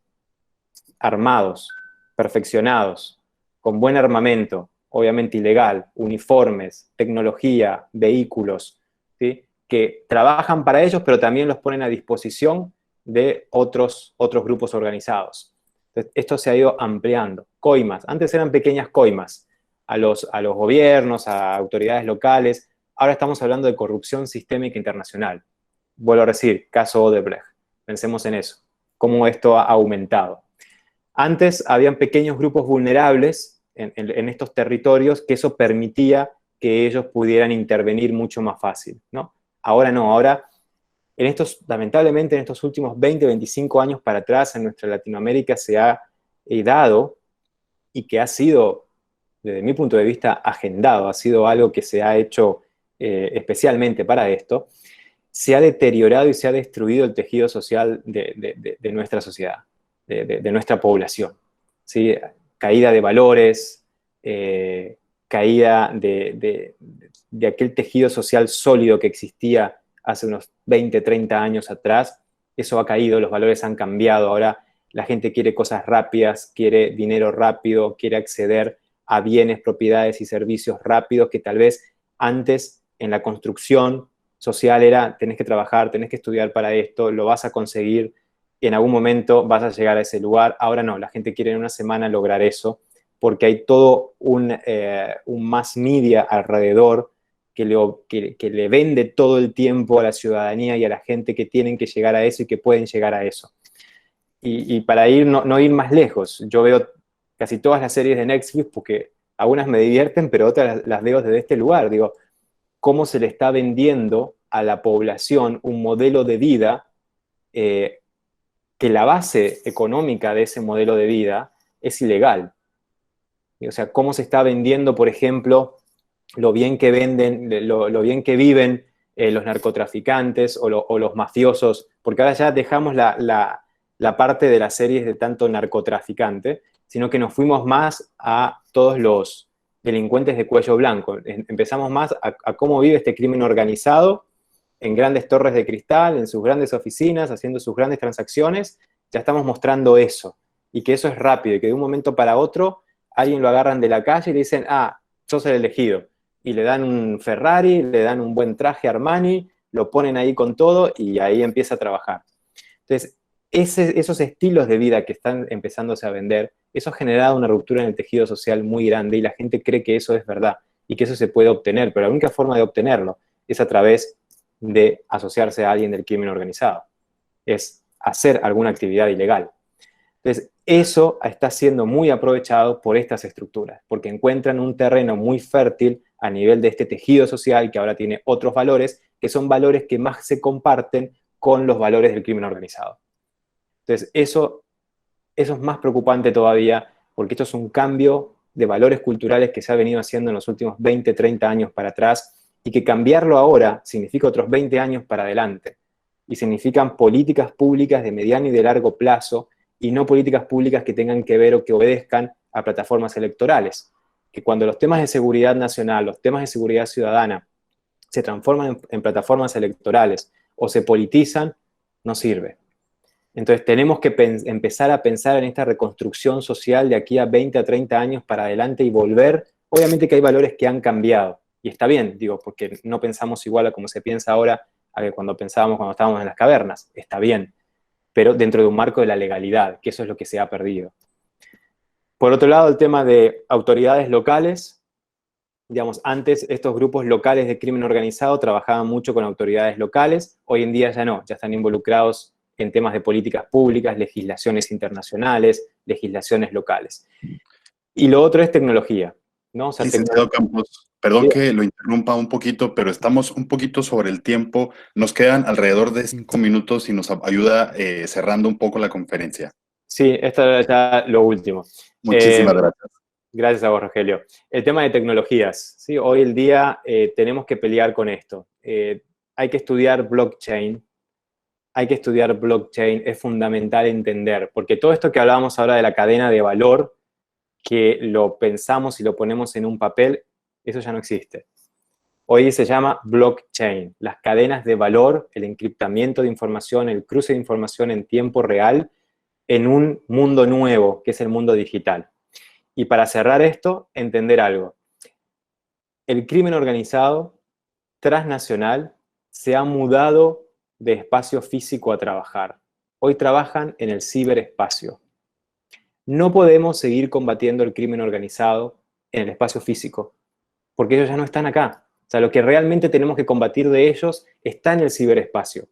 armados, perfeccionados, con buen armamento, obviamente ilegal, uniformes, tecnología, vehículos, ¿sí? Que trabajan para ellos, pero también los ponen a disposición de otros grupos organizados. Entonces, esto se ha ido ampliando. Coimas, antes eran pequeñas coimas a los gobiernos, a autoridades locales, ahora estamos hablando de corrupción sistémica internacional. Vuelvo a decir, caso Odebrecht, pensemos en eso, cómo esto ha aumentado. Antes habían pequeños grupos vulnerables en estos territorios que eso permitía que ellos pudieran intervenir mucho más fácil, ¿no? Ahora no, ahora lamentablemente en estos últimos 20, 25 años para atrás en nuestra Latinoamérica se ha dado y que ha sido, desde mi punto de vista, agendado, ha sido algo que se ha hecho especialmente para esto, se ha deteriorado y se ha destruido el tejido social de nuestra sociedad, de nuestra población, ¿sí? Caída de valores, caída de aquel tejido social sólido que existía hace unos 20, 30 años atrás. Eso ha caído, los valores han cambiado. Ahora la gente quiere cosas rápidas, quiere dinero rápido, quiere acceder a bienes, propiedades y servicios rápidos que tal vez antes en la construcción social era: tenés que trabajar, tenés que estudiar para esto, lo vas a conseguir, y en algún momento vas a llegar a ese lugar. Ahora no, la gente quiere en una semana lograr eso, porque hay todo un mass media alrededor que le vende todo el tiempo a la ciudadanía y a la gente que tienen que llegar a eso y que pueden llegar a eso. Y para no ir más lejos, yo veo casi todas las series de Netflix porque algunas me divierten, pero otras las veo desde este lugar. Digo, cómo se le está vendiendo a la población un modelo de vida que la base económica de ese modelo de vida es ilegal. O sea, cómo se está vendiendo, por ejemplo, lo bien que venden, lo bien que viven los narcotraficantes o los mafiosos, porque ahora ya dejamos la parte de las series de tanto narcotraficante, sino que nos fuimos más a todos los delincuentes de cuello blanco. Empezamos más a cómo vive este crimen organizado en grandes torres de cristal, en sus grandes oficinas, haciendo sus grandes transacciones. Ya estamos mostrando eso, y que eso es rápido, y que de un momento para otro alguien lo agarran de la calle y le dicen: ah, sos el elegido. Y le dan un Ferrari, le dan un buen traje Armani, lo ponen ahí con todo y ahí empieza a trabajar. Entonces, esos estilos de vida que están empezándose a vender, eso ha generado una ruptura en el tejido social muy grande y la gente cree que eso es verdad y que eso se puede obtener, pero la única forma de obtenerlo es a través de asociarse a alguien del crimen organizado, es hacer alguna actividad ilegal. Entonces, eso está siendo muy aprovechado por estas estructuras, porque encuentran un terreno muy fértil a nivel de este tejido social que ahora tiene otros valores, que son valores que más se comparten con los valores del crimen organizado. Entonces, eso es más preocupante todavía, porque esto es un cambio de valores culturales que se ha venido haciendo en los últimos 20, 30 años para atrás, y que cambiarlo ahora significa otros 20 años para adelante, y significan políticas públicas de mediano y de largo plazo, y no políticas públicas que tengan que ver o que obedezcan a plataformas electorales. Que cuando los temas de seguridad nacional, los temas de seguridad ciudadana se transforman en plataformas electorales o se politizan, no sirve. Entonces tenemos que empezar a pensar en esta reconstrucción social de aquí a 20 a 30 años para adelante y volver. Obviamente que hay valores que han cambiado, y está bien, digo, porque no pensamos igual a como se piensa ahora a que cuando pensábamos cuando estábamos en las cavernas, está bien, pero dentro de un marco de la legalidad, que eso es lo que se ha perdido. Por otro lado, el tema de autoridades locales. Digamos, antes estos grupos locales de crimen organizado trabajaban mucho con autoridades locales, hoy en día ya no, ya están involucrados en temas de políticas públicas, legislaciones internacionales, legislaciones locales. Y lo otro es tecnología, ¿no? O sea, Licenciado Campos, perdón que lo interrumpa un poquito, pero estamos un poquito sobre el tiempo. Nos quedan alrededor de 5 minutos y nos ayuda cerrando un poco la conferencia. Sí, esto era ya lo último. Muchísimas gracias. Gracias a vos, Rogelio. El tema de tecnologías, ¿sí? Hoy en día tenemos que pelear con esto. Hay que estudiar blockchain. Es fundamental entender, porque todo esto que hablábamos ahora de la cadena de valor, que lo pensamos y lo ponemos en un papel, eso ya no existe. Hoy se llama blockchain, las cadenas de valor, el encriptamiento de información, el cruce de información en tiempo real en un mundo nuevo, que es el mundo digital. Y para cerrar esto, entender algo. El crimen organizado transnacional se ha mudado de espacio físico a trabajar. Hoy trabajan en el ciberespacio. No podemos seguir combatiendo el crimen organizado en el espacio físico, porque ellos ya no están acá. O sea, lo que realmente tenemos que combatir de ellos está en el ciberespacio.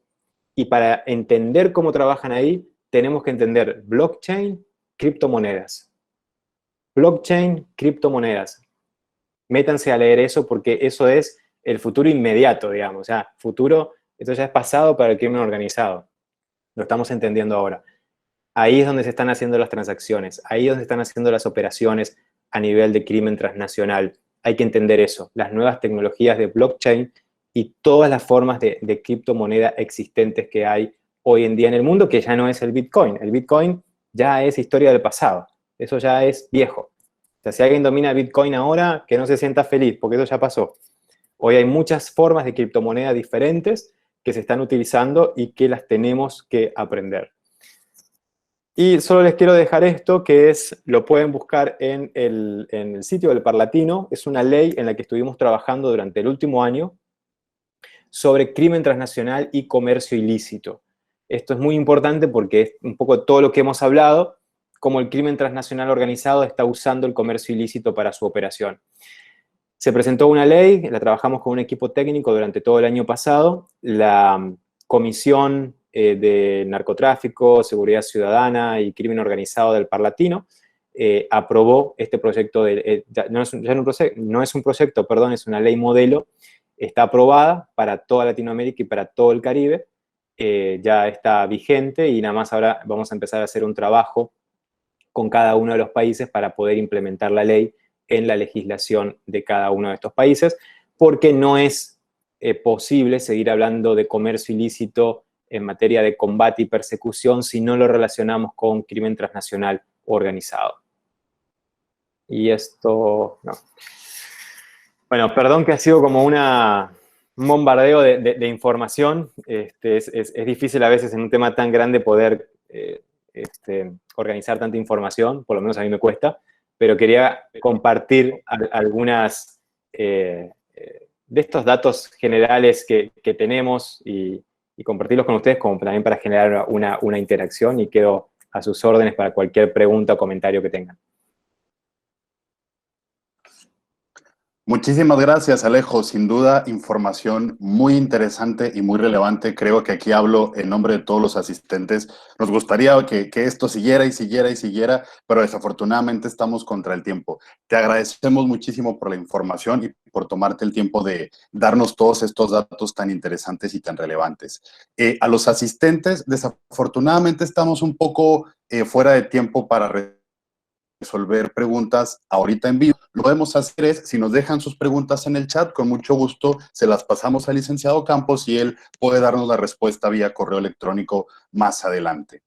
Y para entender cómo trabajan ahí, tenemos que entender blockchain, criptomonedas. Blockchain, criptomonedas. Métanse a leer eso porque eso es el futuro inmediato, digamos. O sea, futuro, esto ya es pasado para el crimen organizado. Lo estamos entendiendo ahora. ahí es donde se están haciendo las transacciones, ahí es donde se están haciendo las operaciones a nivel de crimen transnacional. Hay que entender eso, las nuevas tecnologías de blockchain y todas las formas de criptomoneda existentes que hay hoy en día en el mundo, que ya no es el Bitcoin. El Bitcoin ya es historia del pasado, eso ya es viejo. O sea, si alguien domina Bitcoin ahora, que no se sienta feliz, porque eso ya pasó. Hoy hay muchas formas de criptomoneda diferentes que se están utilizando y que las tenemos que aprender. Y solo les quiero dejar esto, que es, lo pueden buscar en el sitio del Parlatino. Es una ley en la que estuvimos trabajando durante el último año sobre crimen transnacional y comercio ilícito. Esto es muy importante porque es un poco todo lo que hemos hablado, cómo el crimen transnacional organizado está usando el comercio ilícito para su operación. Se presentó una ley, la trabajamos con un equipo técnico durante todo el año pasado. La Comisión de Narcotráfico, Seguridad Ciudadana y Crimen Organizado del Parlatino aprobó este proyecto, no es un proyecto, perdón, es una ley modelo. Está aprobada para toda Latinoamérica y para todo el Caribe. Ya está vigente y nada más ahora vamos a empezar a hacer un trabajo con cada uno de los países para poder implementar la ley en la legislación de cada uno de estos países, porque no es posible seguir hablando de comercio ilícito en materia de combate y persecución si no lo relacionamos con crimen transnacional organizado. Y esto, no. Bueno, perdón que ha sido como un bombardeo de información. Es difícil a veces en un tema tan grande poder organizar tanta información, por lo menos a mí me cuesta, pero quería compartir algunas de estos datos generales que tenemos y compartirlos con ustedes como también para generar una interacción, y quedo a sus órdenes para cualquier pregunta o comentario que tengan. Muchísimas gracias, Alejo. Sin duda, información muy interesante y muy relevante. Creo que aquí hablo en nombre de todos los asistentes. Nos gustaría que esto siguiera y siguiera y siguiera, pero desafortunadamente estamos contra el tiempo. Te agradecemos muchísimo por la información y por tomarte el tiempo de darnos todos estos datos tan interesantes y tan relevantes. A los asistentes, desafortunadamente estamos un poco fuera de tiempo para resolver preguntas ahorita en vivo. Lo que podemos hacer es, si nos dejan sus preguntas en el chat, con mucho gusto se las pasamos al licenciado Campos y él puede darnos la respuesta vía correo electrónico más adelante.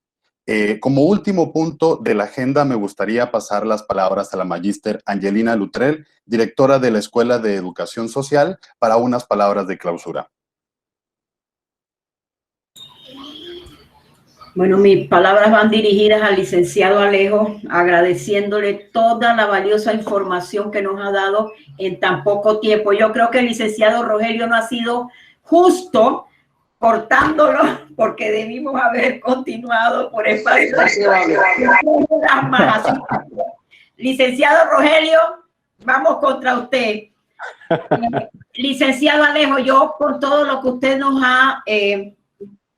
Como último punto de la agenda, me gustaría pasar las palabras a la magíster Angelina Lutrell, directora de la Escuela de Educación Social, para unas palabras de clausura. Bueno, mis palabras van dirigidas al licenciado Alejo, agradeciéndole toda la valiosa información que nos ha dado en tan poco tiempo. Yo creo que el licenciado Rogelio no ha sido justo cortándolo, porque debimos haber continuado por espacio. Licenciado Rogelio, vamos contra usted. Licenciado Alejo, yo por todo lo que usted nos ha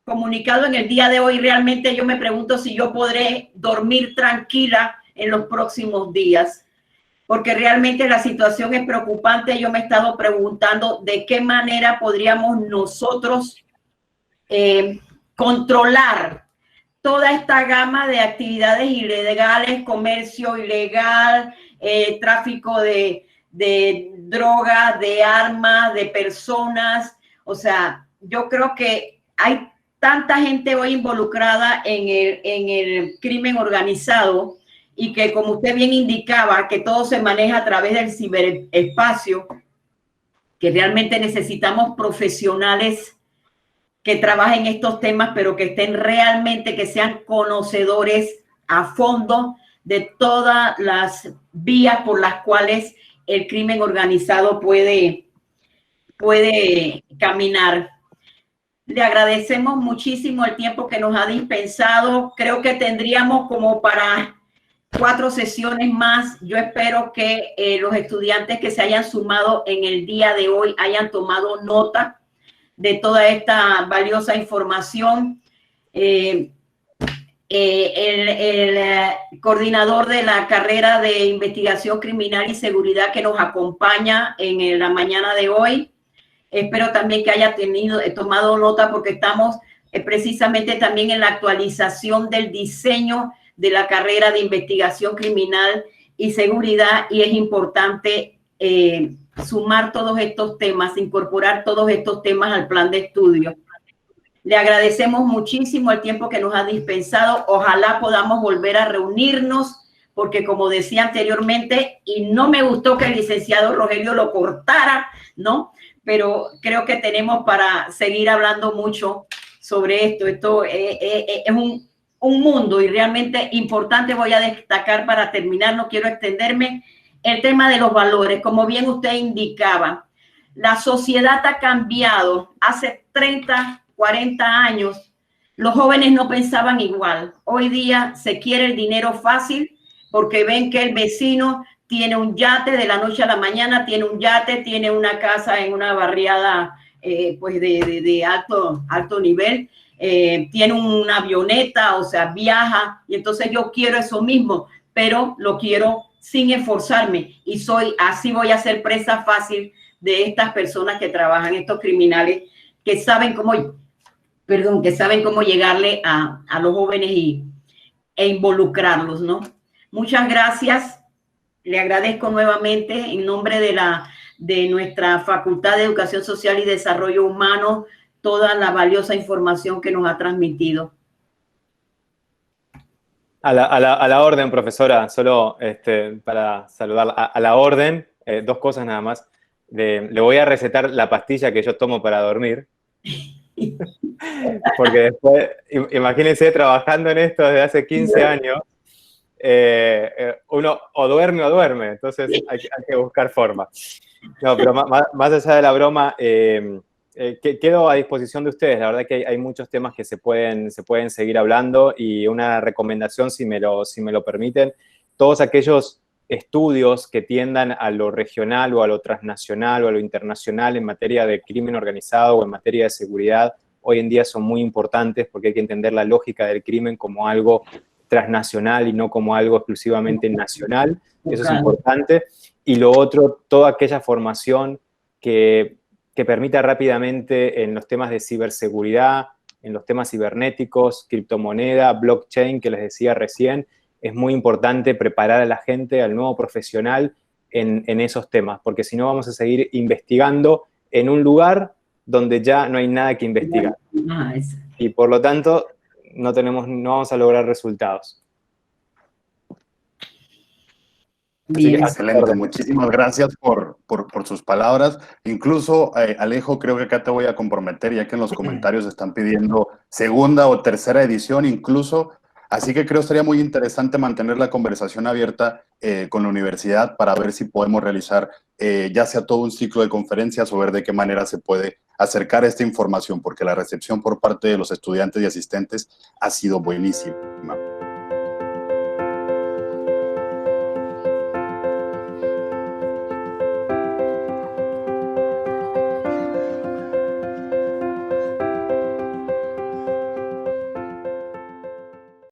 comunicado en el día de hoy, realmente yo me pregunto si yo podré dormir tranquila en los próximos días, porque realmente la situación es preocupante. Yo me he estado preguntando de qué manera podríamos nosotros controlar toda esta gama de actividades ilegales, comercio ilegal, tráfico de drogas, de armas, de personas. O sea, yo creo que hay tanta gente hoy involucrada en el crimen organizado, y que, como usted bien indicaba, que todo se maneja a través del ciberespacio, que realmente necesitamos profesionales que trabajen estos temas, pero que estén realmente, que sean conocedores a fondo de todas las vías por las cuales el crimen organizado puede caminar. Le agradecemos muchísimo el tiempo que nos ha dispensado. Creo que tendríamos como para 4 sesiones más. Yo espero que los estudiantes que se hayan sumado en el día de hoy hayan tomado nota de toda esta valiosa información. El coordinador de la carrera de investigación criminal y seguridad que nos acompaña en la mañana de hoy, espero también que haya tomado nota, porque estamos precisamente también en la actualización del diseño de la carrera de investigación criminal y seguridad, y es importante sumar todos estos temas, incorporar todos estos temas al plan de estudio. Le agradecemos muchísimo el tiempo que nos ha dispensado. Ojalá podamos volver a reunirnos, porque como decía anteriormente, y no me gustó que el licenciado Rogelio lo cortara, ¿no? Pero creo que tenemos para seguir hablando mucho sobre esto. Esto es un mundo y realmente importante. Voy a destacar para terminar, no quiero extenderme, el tema de los valores. Como bien usted indicaba, la sociedad ha cambiado. Hace 30, 40 años, los jóvenes no pensaban igual. Hoy día se quiere el dinero fácil porque ven que el vecino tiene un yate de la noche a la mañana, tiene un yate, tiene una casa en una barriada pues de alto nivel, tiene una avioneta, o sea, viaja, y entonces yo quiero eso mismo, pero lo quiero sin esforzarme, y así voy a ser presa fácil de estas personas que trabajan, estos criminales que saben cómo llegarle a los jóvenes e involucrarlos, ¿no? Muchas gracias. Le agradezco nuevamente en nombre de nuestra Facultad de Educación Social y Desarrollo Humano toda la valiosa información que nos ha transmitido. A la orden, profesora, solo para saludar, a la orden, dos cosas nada más. Le voy a recetar la pastilla que yo tomo para dormir. Porque después, imagínense, trabajando en esto desde hace 15 años, uno o duerme, entonces hay que buscar forma. No, pero más allá de la broma, quedo a disposición de ustedes. La verdad que hay muchos temas que se pueden seguir hablando, y una recomendación, si me lo permiten, todos aquellos estudios que tiendan a lo regional o a lo transnacional o a lo internacional en materia de crimen organizado o en materia de seguridad, hoy en día son muy importantes, porque hay que entender la lógica del crimen como algo transnacional y no como algo exclusivamente nacional. Eso es importante. Y lo otro, toda aquella formación que permita rápidamente en los temas de ciberseguridad, en los temas cibernéticos, criptomoneda, blockchain, que les decía recién, es muy importante preparar a la gente, al nuevo profesional, en esos temas, porque si no vamos a seguir investigando en un lugar donde ya no hay nada que investigar. Y por lo tanto, no vamos a lograr resultados. Bien. Excelente, muchísimas gracias por sus palabras. Incluso, Alejo, creo que acá te voy a comprometer, ya que en los comentarios están pidiendo segunda o tercera edición incluso. Así que creo que sería muy interesante mantener la conversación abierta con la universidad para ver si podemos realizar ya sea todo un ciclo de conferencias o ver de qué manera se puede acercar esta información, porque la recepción por parte de los estudiantes y asistentes ha sido buenísima.